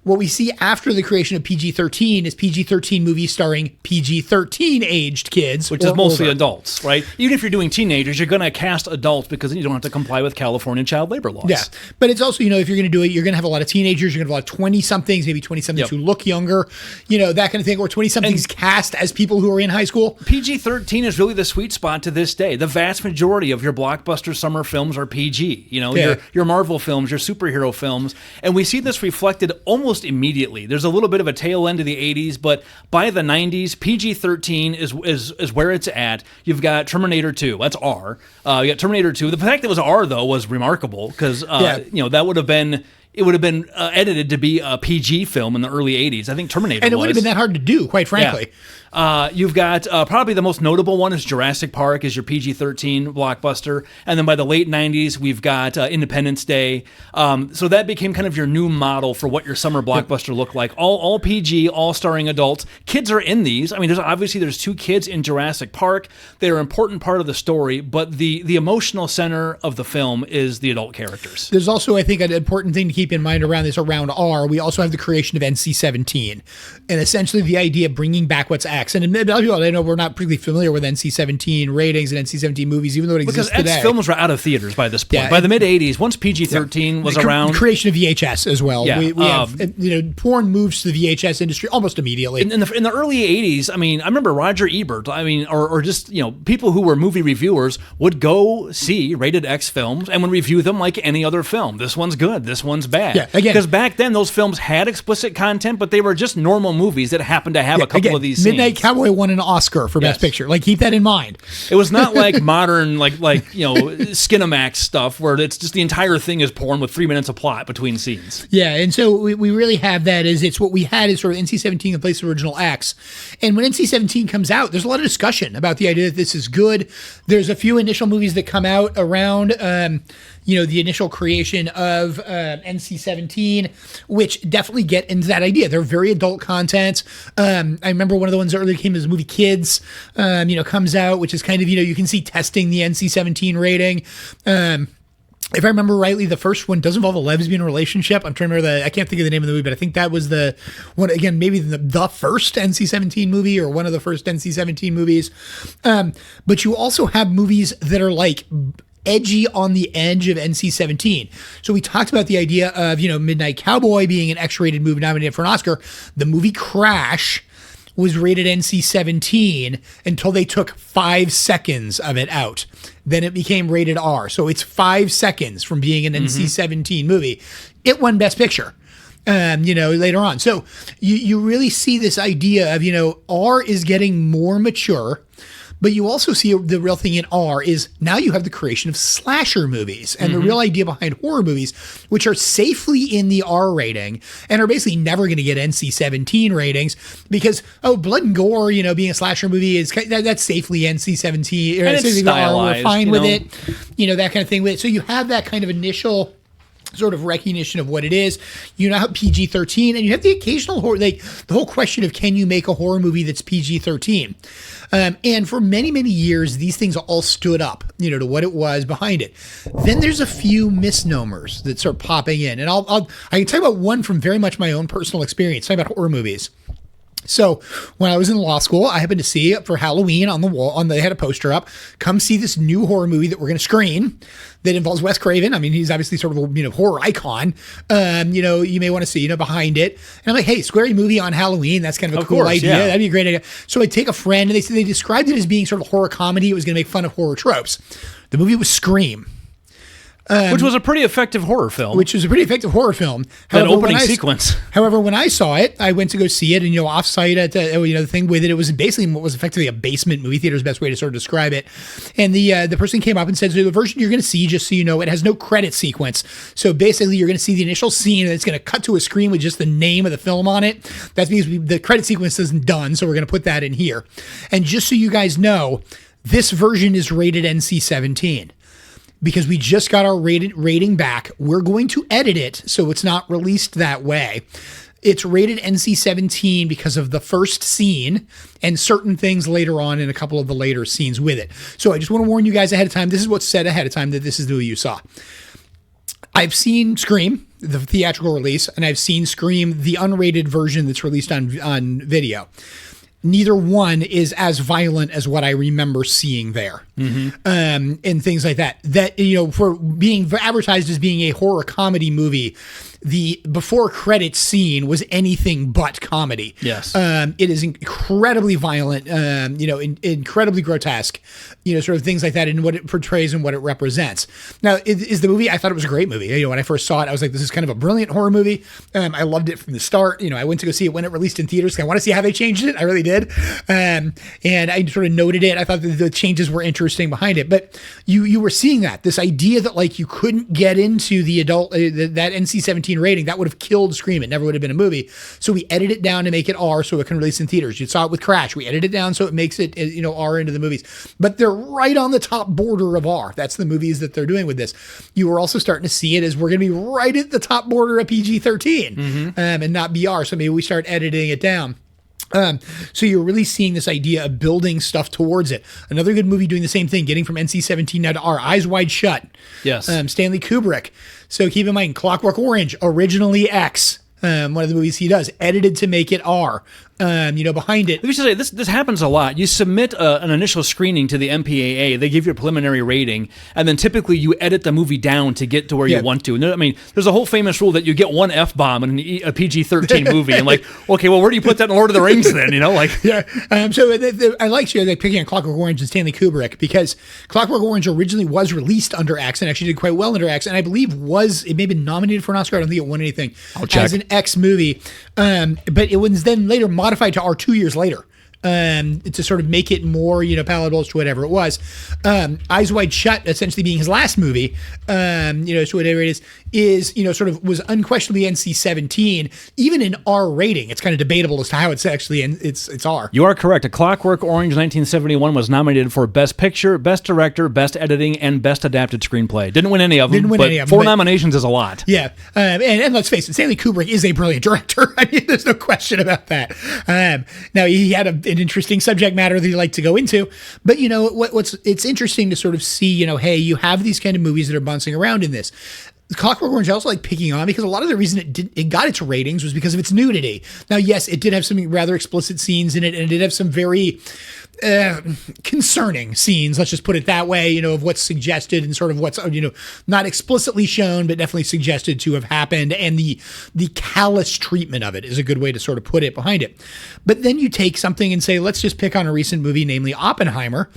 What we see after the creation of PG-13 is PG-13 movies starring PG-13 aged kids. Which is mostly adults, right? Even if you're doing teenagers, you're going to cast adults because then you don't have to comply with California child labor laws. Yeah. But it's also, if you're going to do it, you're going to have a lot of teenagers, you're going to have a lot of 20-somethings, maybe 20-somethings who look younger, that kind of thing, or 20-somethings cast as people who are in high school. PG-13 is really the sweet spot to this day. The vast majority of your blockbuster summer films are PG. Your Marvel films, your superhero films. And we see this reflected almost immediately. There's a little bit of a tail end of the 80s, but by the 90s, PG-13 is where it's at. You've got Terminator 2. That's R. You got Terminator 2. The fact that it was R, though, was remarkable because, that would have been... It would have been edited to be a PG film in the early 80s. I think Terminator was. And it would have been that hard to do, quite frankly. You've got probably the most notable one is Jurassic Park is your PG-13 blockbuster. And then by the late 90s, we've got Independence Day. So that became kind of your new model for what your summer blockbuster looked like. All PG, all starring adults. Kids are in these. I mean, there's two kids in Jurassic Park. They're an important part of the story, but the emotional center of the film is the adult characters. There's also, I think, an important thing to keep in mind around R. We also have the creation of NC-17, and essentially the idea of bringing back what's X. And a lot of people, I know we're not particularly familiar with NC-17 ratings and NC-17 movies, even though it exists today. Because X films were out of theaters by this point. By the mid 80s, once PG-13 was around, the creation of VHS as well. Yeah, we have, porn moves to the VHS industry almost immediately. In the early 80s, I mean, I remember Roger Ebert. I mean, or just people who were movie reviewers would go see rated X films and would review them like any other film. This one's good. This one's bad. Yeah, again, because back then those films had explicit content, but they were just normal movies that happened to have a couple of these scenes. Midnight Cowboy won an Oscar for Best Picture. Like, keep that in mind. It was not like modern, Skinamax stuff where it's just the entire thing is porn with 3 minutes of plot between scenes. Yeah, and so we really have that as it's what we had is sort of NC-17 in place of original X. And when NC-17 comes out, there's a lot of discussion about the idea that this is good. There's a few initial movies that come out around the initial creation of NC-17, which definitely get into that idea. They're very adult content. I remember one of the ones that earlier came as the movie Kids, comes out, which is kind of, you can see testing the NC-17 rating. If I remember rightly, the first one does involve a lesbian relationship. I'm trying to remember I can't think of the name of the movie, but I think that was the one, again, maybe the first NC-17 movie or one of the first NC-17 movies. But you also have movies that are like edgy on the edge of NC-17. So we talked about the idea of, Midnight Cowboy being an X-rated movie nominated for an Oscar. The movie Crash was rated NC-17 until they took 5 seconds of it out. Then it became rated R. So it's 5 seconds from being an NC-17 movie. It won Best Picture. Later on. So you really see this idea of, R is getting more mature. But you also see the real thing in R is now you have the creation of slasher movies and the real idea behind horror movies, which are safely in the R rating and are basically never going to get NC-17 ratings because, blood and gore, being a slasher movie is that's safely NC-17. And it's stylized. We're fine with it, that kind of thing. So you have that kind of initial sort of recognition of what it is. You now have PG-13 and you have the occasional horror, like the whole question of can you make a horror movie that's PG-13? And for many, many years, these things all stood up, to what it was behind it. Then there's a few misnomers that start popping in. And I can talk about one from very much my own personal experience, talking about horror movies. So when I was in law school, I happened to see for Halloween on the wall, they had a poster up, come see this new horror movie that we're going to screen that involves Wes Craven. I mean, he's obviously sort of a, horror icon, you may want to see, behind it. And I'm like, hey, scary movie on Halloween. That's kind of a cool idea. Yeah. That'd be a great idea. So I take a friend and they described it as being sort of horror comedy. It was going to make fun of horror tropes. The movie was Scream. Which was a pretty effective horror film. However, opening sequence. However, when I saw it, I went to go see it, and offsite at the thing with it. It was basically what was effectively a basement movie theater is the best way to sort of describe it. And the person came up and said, so the version you're going to see, just so you know, it has no credit sequence. So basically, you're going to see the initial scene, and it's going to cut to a screen with just the name of the film on it. That's because the credit sequence isn't done, so we're going to put that in here. And just so you guys know, this version is rated NC-17. Because we just got our rating back, we're going to edit it so it's not released that way. It's rated NC-17 because of the first scene and certain things later on in a couple of the later scenes with it. So I just want to warn you guys ahead of time. This is what's said ahead of time, that this is the movie you saw. I've seen Scream, the theatrical release, and I've seen Scream, the unrated version that's released on video. Neither one is as violent as what I remember seeing there, and things like that. That, for being advertised as being a horror comedy movie, the before credits scene was anything but comedy. Yes. It is incredibly violent, incredibly grotesque, sort of things like that, and what it portrays and what it represents. Now, is the movie, I thought it was a great movie. When I first saw it, I was like, this is kind of a brilliant horror movie. I loved it from the start. I went to go see it when it released in theaters. I want to see how they changed it. I really did. And I sort of noted it. I thought that the changes were interesting behind it. But you were seeing this idea that like you couldn't get into the adult, that NC-17 PG-13 rating, that would have killed Scream. It never would have been a movie. So we edited it down to make it R so it can release in theaters. You saw it with Crash. We edited it down so it makes it, R into the movies. But they're right on the top border of R. That's the movies that they're doing with this. You were also starting to see it as we're going to be right at the top border of PG-13 and not BR. So maybe we start editing it down. So you're really seeing this idea of building stuff towards it. Another good movie doing the same thing, getting from NC-17 now to R, Eyes Wide Shut. Yes. Stanley Kubrick. So keep in mind, Clockwork Orange, originally X. One of the movies he does, edited to make it R. Behind it. We should say this happens a lot. You submit an initial screening to the MPAA. They give you a preliminary rating, and then typically you edit the movie down to get to where you want to. And I mean, there's a whole famous rule that you get one F-bomb in a PG-13 movie, and okay, well, where do you put that in Lord of the Rings then? I like picking on Clockwork Orange and Stanley Kubrick because Clockwork Orange originally was released under X and actually did quite well under X, and I believe it may have been nominated for an Oscar. I don't think it won anything. I'll check. As an X movie, but it was then later modified to R 2 years later to sort of make it more, palatable to whatever it was. Eyes Wide Shut, essentially being his last movie, so whatever it is, sort of was unquestionably NC-17, even in R rating. It's kind of debatable as to how it's actually, it's R. You are correct. A Clockwork Orange 1971 was nominated for Best Picture, Best Director, Best Editing, and Best Adapted Screenplay. Didn't win any of them, but four nominations is a lot. Yeah. And let's face it, Stanley Kubrick is a brilliant director. I mean, there's no question about that. Now, he had an interesting subject matter that he liked to go into, but it's interesting to sort of see, hey, you have these kind of movies that are bouncing around in this. Clockwork Orange I also like picking on because a lot of the reason it got its ratings was because of its nudity. Now, yes, it did have some rather explicit scenes in it, and it did have some very concerning scenes, let's just put it that way, of what's suggested and sort of what's, not explicitly shown, but definitely suggested to have happened. And the callous treatment of it is a good way to sort of put it behind it. But then you take something and say, let's just pick on a recent movie, namely Oppenheimer,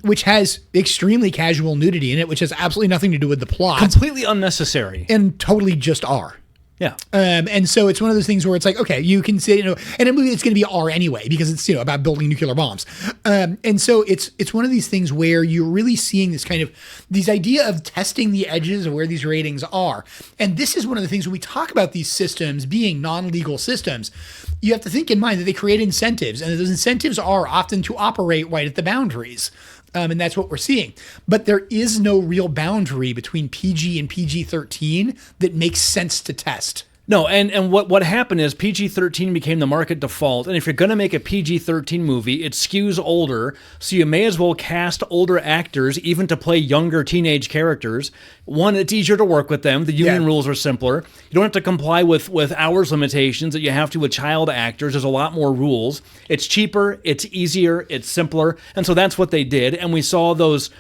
which has extremely casual nudity in it, which has absolutely nothing to do with the plot. Completely unnecessary. And totally just R. Yeah. And so it's one of those things where it's like, okay, you can say, and a movie that's going to be R anyway, because it's, about building nuclear bombs. And so it's one of these things where you're really seeing this idea of testing the edges of where these ratings are. And this is one of the things when we talk about these systems being non-legal systems, you have to think in mind that they create incentives, and those incentives are often to operate right at the boundaries. And that's what we're seeing. But there is no real boundary between PG and PG-13 that makes sense to test. No, and what happened is PG-13 became the market default, and if you're going to make a PG-13 movie, it skews older, so you may as well cast older actors even to play younger teenage characters. One, it's easier to work with them. The union rules are simpler. You don't have to comply with hours limitations that you have to with child actors. There's a lot more rules. It's cheaper, it's easier, it's simpler, and so that's what they did, and we saw those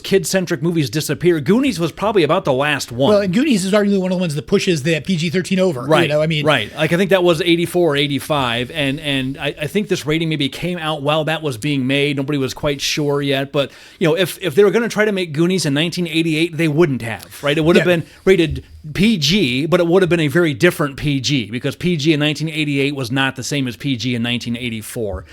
kid-centric movies disappear. Goonies was probably about the last one. Well, and Goonies is arguably one of the ones that pushes the PG-13 over. Right, right. I think that was 84 or 85, and I think this rating maybe came out while that was being made. Nobody was quite sure yet, but if they were going to try to make Goonies in 1988, they wouldn't have, right? It would have been rated PG, but it would have been a very different PG, because PG in 1988 was not the same as PG in 1984.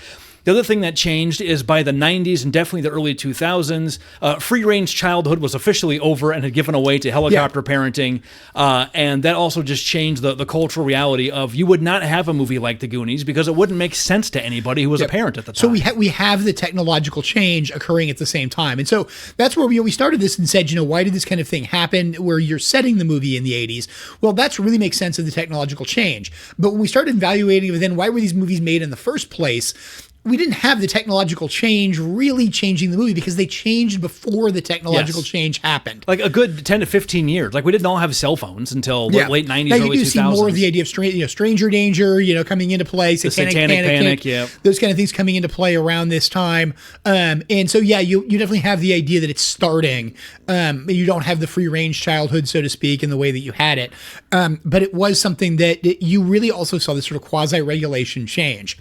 The other thing that changed is by the 90s and definitely the early 2000s, free-range childhood was officially over and had given away to helicopter parenting. And that also just changed the cultural reality of you would not have a movie like The Goonies because it wouldn't make sense to anybody who was a parent at the time. So we have the technological change occurring at the same time. And so that's where we started this and said, why did this kind of thing happen where you're setting the movie in the 80s? Well, that's really makes sense of the technological change. But when we started evaluating then why were these movies made in the first place, we didn't have the technological change really changing the movie because they changed before the technological change happened. Like a good 10 to 15 years. Like we didn't all have cell phones until late 90s, now, early 2000s. You do see more of the idea of stranger danger, coming into play, satanic panic, those kind of things coming into play around this time. And so, you definitely have the idea that it's starting. You don't have the free range childhood, so to speak, in the way that you had it. But it was something that you really also saw this sort of quasi-regulation change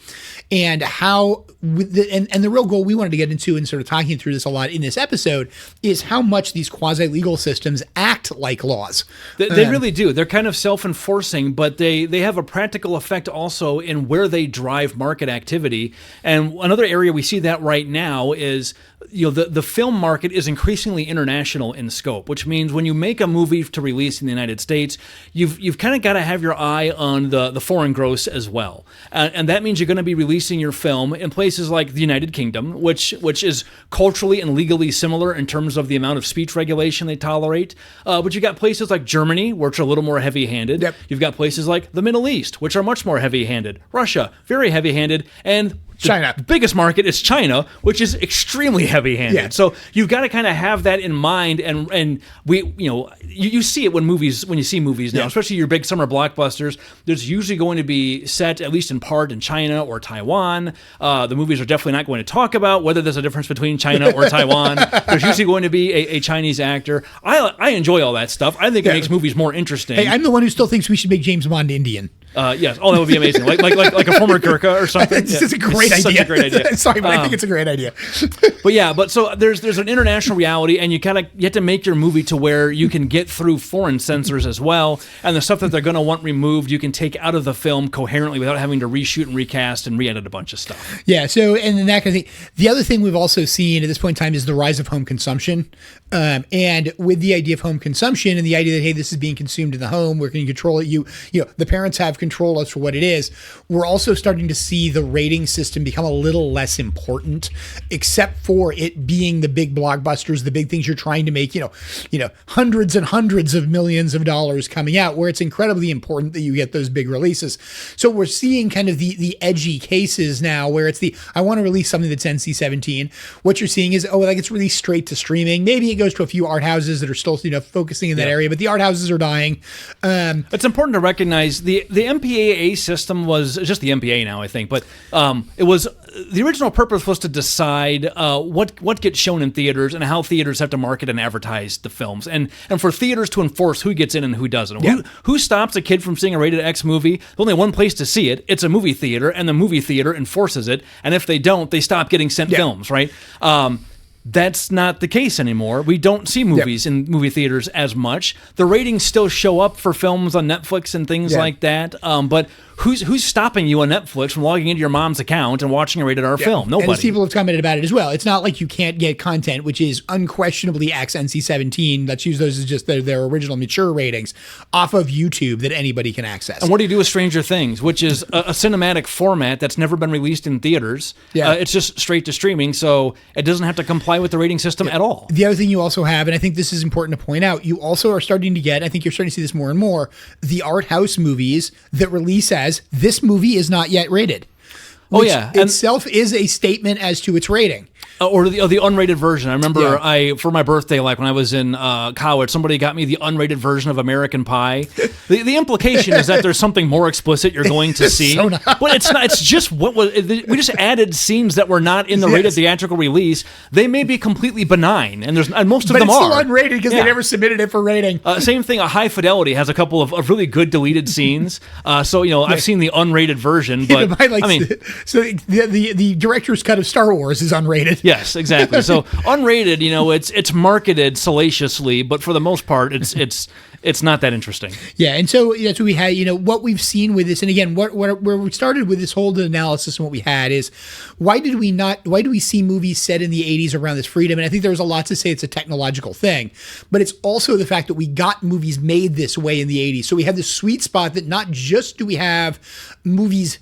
and how how, and the real goal we wanted to get into and sort of talking through this a lot in this episode is how much these quasi-legal systems act like laws. They really do. They're kind of self-enforcing, but they have a practical effect also in where they drive market activity. And another area we see that right now is, the film market is increasingly international in scope, which means when you make a movie to release in the United States, you've kind of got to have your eye on the foreign gross as well. And that means you're going to be releasing your film in places like the United Kingdom, which is culturally and legally similar in terms of the amount of speech regulation they tolerate. But you've got places like Germany, which are a little more heavy-handed. Yep. You've got places like the Middle East, which are much more heavy-handed. Russia, very heavy-handed. And China. The biggest market is China, which is extremely heavy-handed. Yeah. So you've got to kind of have that in mind, and you see it when you see movies now, especially your big summer blockbusters. There's usually going to be set, at least in part, in China or Taiwan. The movies are definitely not going to talk about whether there's a difference between China or Taiwan. There's usually going to be a Chinese actor. I enjoy all that stuff. I think it makes movies more interesting. Hey, I'm the one who still thinks we should make James Bond Indian. Yes. Oh, that would be amazing. Like a former Gurkha or something. It's a great idea. Such a great idea. Sorry, but I think it's a great idea. But so there's an international reality, and you have to make your movie to where you can get through foreign censors as well, and the stuff that they're going to want removed, you can take out of the film coherently without having to reshoot and recast and re-edit a bunch of stuff. Yeah. So, and then that kind of thing. The other thing we've also seen at this point in time is the rise of home consumption, and with the idea of home consumption and the idea that, hey, this is being consumed in the home, where can you control it? The parents have control as for what it is. We're also starting to see the rating system become a little less important, except for it being the big blockbusters, the big things you're trying to make, hundreds and hundreds of millions of dollars coming out, where it's incredibly important that you get those big releases. So we're seeing kind of the edgy cases now where it's I want to release something that's NC-17. What you're seeing is, it's released straight to streaming. Maybe it goes to a few art houses that are still, focusing in that area, but the art houses are dying. It's important to recognize the MPAA system was just the MPA now, I think, but it was the original purpose was to decide what gets shown in theaters and how theaters have to market and advertise the films, and for theaters to enforce who gets in and who doesn't. Yeah. Who stops a kid from seeing a rated X movie? There's only one place to see it. It's a movie theater, and the movie theater enforces it. And if they don't, they stop getting sent films, right? That's not the case anymore. We don't see movies in movie theaters as much. The ratings still show up for films on Netflix and things like that. But who's stopping you on Netflix from logging into your mom's account and watching a rated R film? Nobody. And people have commented about it as well. It's not like you can't get content, which is unquestionably X NC-17. Let's use those as just their original mature ratings off of YouTube that anybody can access. And what do you do with Stranger Things, which is a cinematic format that's never been released in theaters? Yeah. It's just straight to streaming, so it doesn't have to comply with the rating system at all. The other thing you also have, and I think this is important to point out, you also are starting to get, I think you're starting to see this more and more, the art house movies that release as, this movie is not yet rated. Which itself is a statement as to its rating. Or the unrated version. I remember for my birthday, like when I was in college, somebody got me the unrated version of American Pie. The implication is that there's something more explicit you're going to see, but it's not. It's just we just added scenes that were not in the rated theatrical release. They may be completely benign, and most of them are. But it's still unrated because they never submitted it for rating. Same thing. High Fidelity has a couple of really good deleted scenes. So I've seen the unrated version, but so the director's cut of Star Wars is unrated. Yes, exactly. So unrated, it's marketed salaciously, but for the most part, it's not that interesting. Yeah, and so that's what we had. What we've seen with this, and again, where we started with this whole analysis and what we had is, why do we see movies set in the 80s around this freedom? And I think there's a lot to say it's a technological thing, but it's also the fact that we got movies made this way in the 80s. So we have this sweet spot that not just do we have movies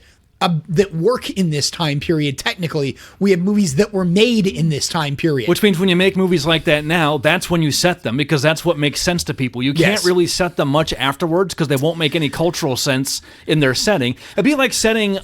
that work in this time period, technically, we have movies that were made in this time period. Which means when you make movies like that now, that's when you set them, because that's what makes sense to people. You can't really set them much afterwards because they won't make any cultural sense in their setting. It'd be like setting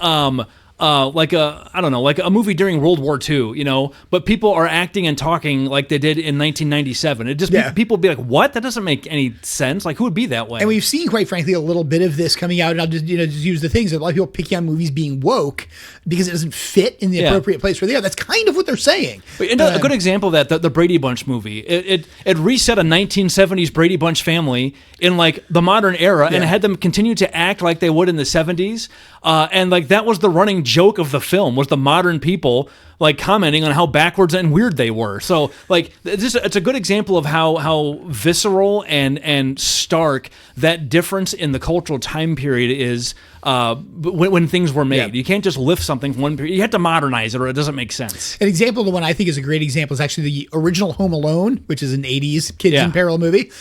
like a movie during World War II, but people are acting and talking like they did in 1997. It just people would be like, what? That doesn't make any sense. Like, who would be that way? And we've seen, quite frankly, a little bit of this coming out, and I'll just use the things that a lot of people pick on movies being woke because it doesn't fit in the appropriate place where they are. That's kind of what they're saying. A good example of that, the Brady Bunch movie, it reset a 1970s Brady Bunch family in like the modern era and had them continue to act like they would in the 70s, and like that was the running joke of the film was the modern people like commenting on how backwards and weird they were. So like it's a good example of how visceral and stark that difference in the cultural time period is when things were made. Yeah. You can't just lift something from one period. You have to modernize it or it doesn't make sense. An example of the one I think is a great example is actually the original Home Alone, which is an 80s kids in peril movie,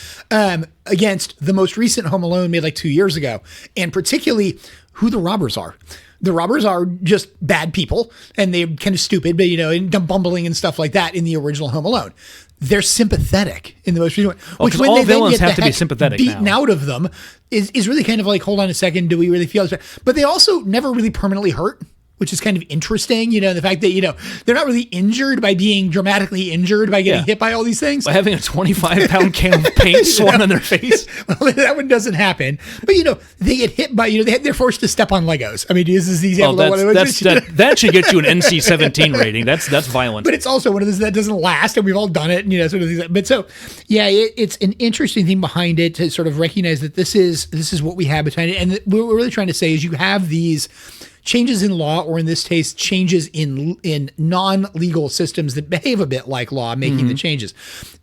against the most recent Home Alone made like 2 years ago, and particularly who the robbers are. The robbers are just bad people, and they're kind of stupid, but and bumbling and stuff like that in the original Home Alone. They're sympathetic in the most recent one. Which when all villains have to be sympathetic beaten now. out of them is really kind of like, hold on a second, do we really feel this? But they also never really permanently hurt, which is kind of interesting, the fact that, they're not really injured by being dramatically injured by getting hit by all these things. By having a 25-pound can of paint swung on their face. Well, that one doesn't happen. But, they get hit by, they're forced to step on Legos. I mean, this is the example of one of those. That should get you an NC-17 rating. That's violent. But it's also one of those that doesn't last, and we've all done it, and, sort of things. But so, yeah, it's an interesting thing behind it to sort of recognize that this is what we have behind it. And what we're really trying to say is you have these changes in law, or in this case, changes in non-legal systems that behave a bit like law, making the changes.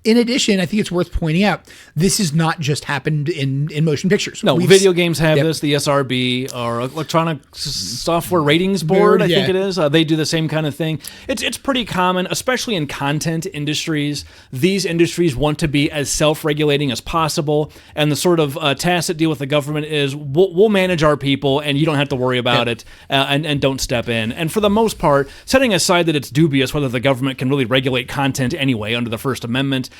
In addition, I think it's worth pointing out, this has not just happened in motion pictures. No, video games have this, the SRB, or Electronic Software Ratings Board, I think it is. They do the same kind of thing. It's pretty common, especially in content industries. These industries want to be as self-regulating as possible, and the sort of tacit deal with the government is, we'll manage our people, and you don't have to worry about it. And don't step in. And for the most part, setting aside that it's dubious whether the government can really regulate content anyway under the First Amendment,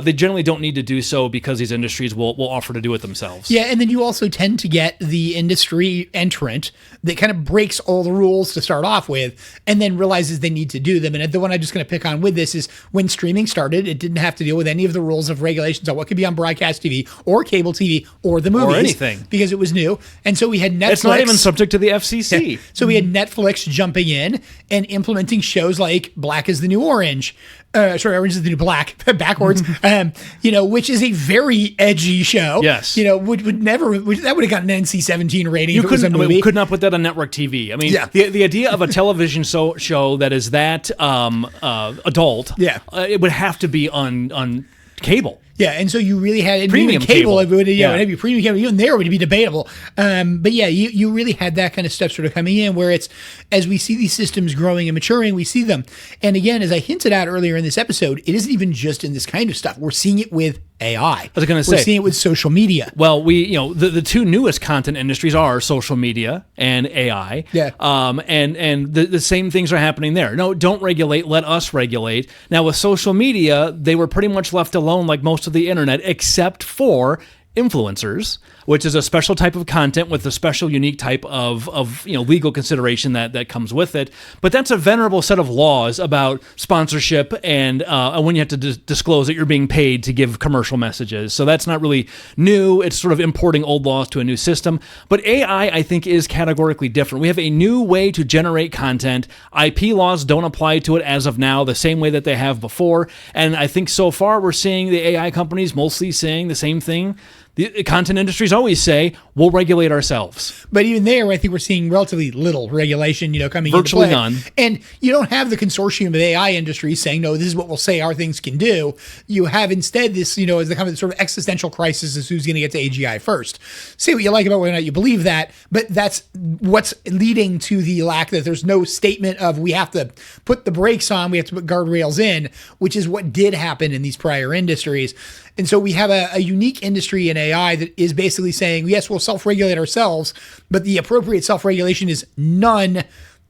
they generally don't need to do so because these industries will offer to do it themselves. Yeah, and then you also tend to get the industry entrant that kind of breaks all the rules to start off with and then realizes they need to do them. And the one I'm just going to pick on with this is when streaming started, it didn't have to deal with any of the rules of regulations on what could be on broadcast TV or cable TV or the movies. Or anything. Because it was new. And so we had Netflix. It's not even subject to the FCC. Yeah. So we had Netflix jumping in and implementing shows like Black is the New Orange. Orange is the New Black, backwards, which is a very edgy show. Yes. That would have gotten an NC-17 rating if it was a movie. We could not put that on network TV. I mean, the idea of a television show that is that adult, it would have to be on cable. Yeah, and so you really had premium even cable. It would be premium cable. Even there would be debatable. But yeah, you really had that kind of stuff sort of coming in, where it's as we see these systems growing and maturing, we see them. And again, as I hinted at earlier in this episode, it isn't even just in this kind of stuff. We're seeing it with AI. I was going to say, we're seeing it with social media. Well, the two newest content industries are social media and AI. Yeah. And the same things are happening there. No, don't regulate. Let us regulate. Now with social media, they were pretty much left alone, like most of the internet, except for influencers, which is a special type of content with a special, unique type of legal consideration that comes with it. But that's a venerable set of laws about sponsorship and when you have to disclose that you're being paid to give commercial messages. So that's not really new. It's sort of importing old laws to a new system. But AI, I think, is categorically different. We have a new way to generate content. IP laws don't apply to it as of now the same way that they have before. And I think so far we're seeing the AI companies mostly saying the same thing. The content industries always say, we'll regulate ourselves. But even there, I think we're seeing relatively little regulation, coming virtually into play. None. And you don't have the consortium of AI industries saying, no, this is what we'll say our things can do. You have instead this, as the kind of sort of existential crisis is who's going to get to AGI first. Say what you like about whether or not you believe that, but that's what's leading to the lack that there's no statement of we have to put the brakes on, we have to put guardrails in, which is what did happen in these prior industries. And so we have a unique industry in AI that is basically saying, yes, we'll self-regulate ourselves, but the appropriate self-regulation is none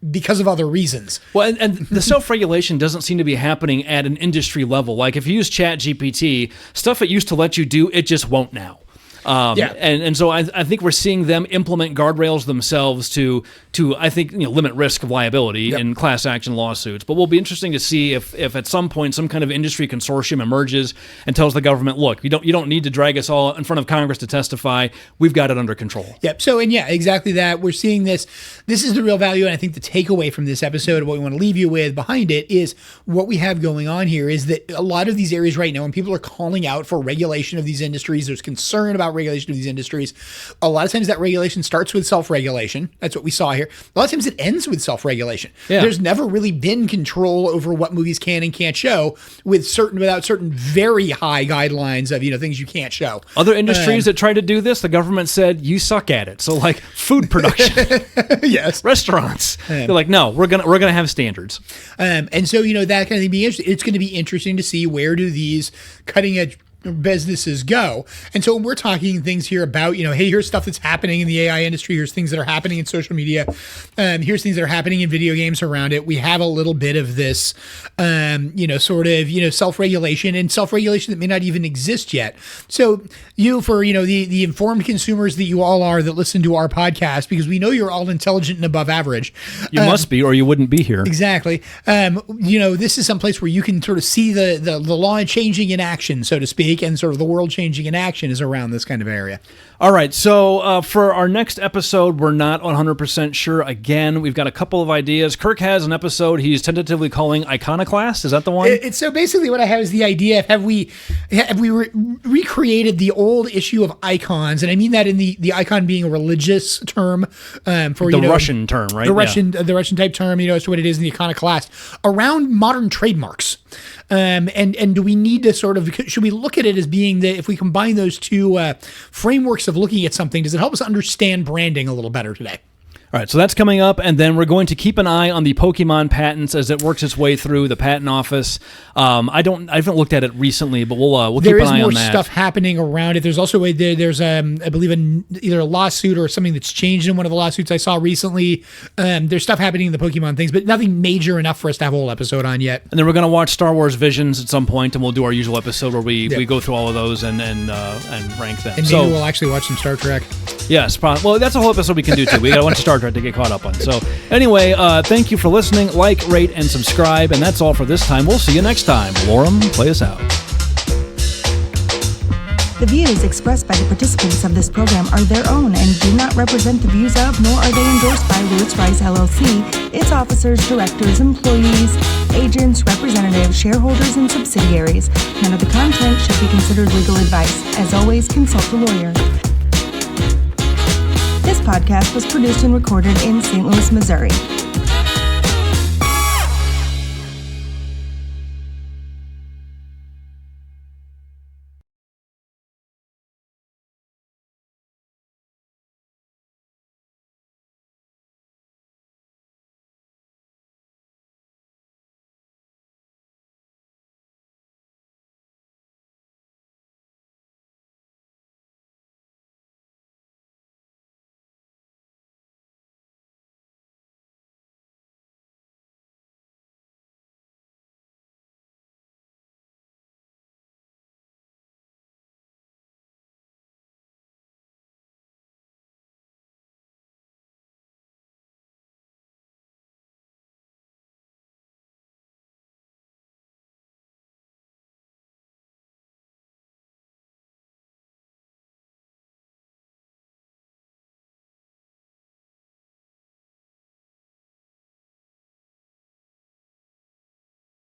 because of other reasons. Well, and the self-regulation doesn't seem to be happening at an industry level. Like if you use ChatGPT, stuff it used to let you do, it just won't now. And so I think we're seeing them implement guardrails themselves to I think limit risk of liability in class action lawsuits. But will be interesting to see if at some point some kind of industry consortium emerges and tells the government, look, you don't need to drag us all in front of Congress to testify. We've got it under control. Yep. So exactly that. We're seeing this. This is the real value, and I think the takeaway from this episode, what we want to leave you with behind it, is what we have going on here is that a lot of these areas right now, when people are calling out for regulation of these industries, there's concern about regulation of these industries. A lot of times that regulation starts with self-regulation. That's what we saw here. A lot of times it ends with self-regulation. Yeah. There's never really been control over what movies can and can't show without certain very high guidelines of, things you can't show. Other industries that tried to do this, the government said, you suck at it. So like food production, yes, restaurants, they're like, no, we're gonna have standards. And so, that kind of thing being interesting. It's going to be interesting to see where do these cutting edge businesses go. And so when we're talking things here about, hey, here's stuff that's happening in the AI industry. Here's things that are happening in social media. Here's things that are happening in video games around it. We have a little bit of this, self-regulation and self-regulation that may not even exist yet. So for the informed consumers that you all are that listen to our podcast, because we know you're all intelligent and above average. You must be, or you wouldn't be here. Exactly. This is some place where you can sort of see the law changing in action, so to speak, and sort of the world changing in action is around this kind of area. All right, so for our next episode, we're not 100% sure. Again, we've got a couple of ideas. Kirk has an episode he's tentatively calling Iconoclast. Is that the one? It's so basically what I have is the idea of have we recreated the old issue of icons, and I mean that in the icon being a religious term for the Russian term, right? The Russian type term, as to what it is in the iconoclast around modern trademarks. And do we need to should we look at it as being if we combine those two frameworks of looking at something, does it help us understand branding a little better today? All right, so that's coming up, and then we're going to keep an eye on the Pokemon patents as it works its way through the patent office. I haven't looked at it recently, but we'll keep an eye on that. There is more stuff happening around it. There's also there's I believe either a lawsuit or something that's changed in one of the lawsuits I saw recently. There's stuff happening in the Pokemon things, but nothing major enough for us to have a whole episode on yet. And then we're going to watch Star Wars Visions at some point, and we'll do our usual episode where we go through all of those and rank them. And maybe we'll actually watch some Star Trek. Yes, well, that's a whole episode we can do too. We got a bunch of Star Trek to get caught up on. So anyway, thank you for listening. Like, rate, and subscribe. And that's all for this time. We'll see you next time. Lorem, play us out. The views expressed by the participants of this program are their own and do not represent the views of, nor are they endorsed by Lewis Rice LLC, its officers, directors, employees, agents, representatives, shareholders, and subsidiaries. None of the content should be considered legal advice. As always, consult a lawyer. This podcast was produced and recorded in St. Louis, Missouri.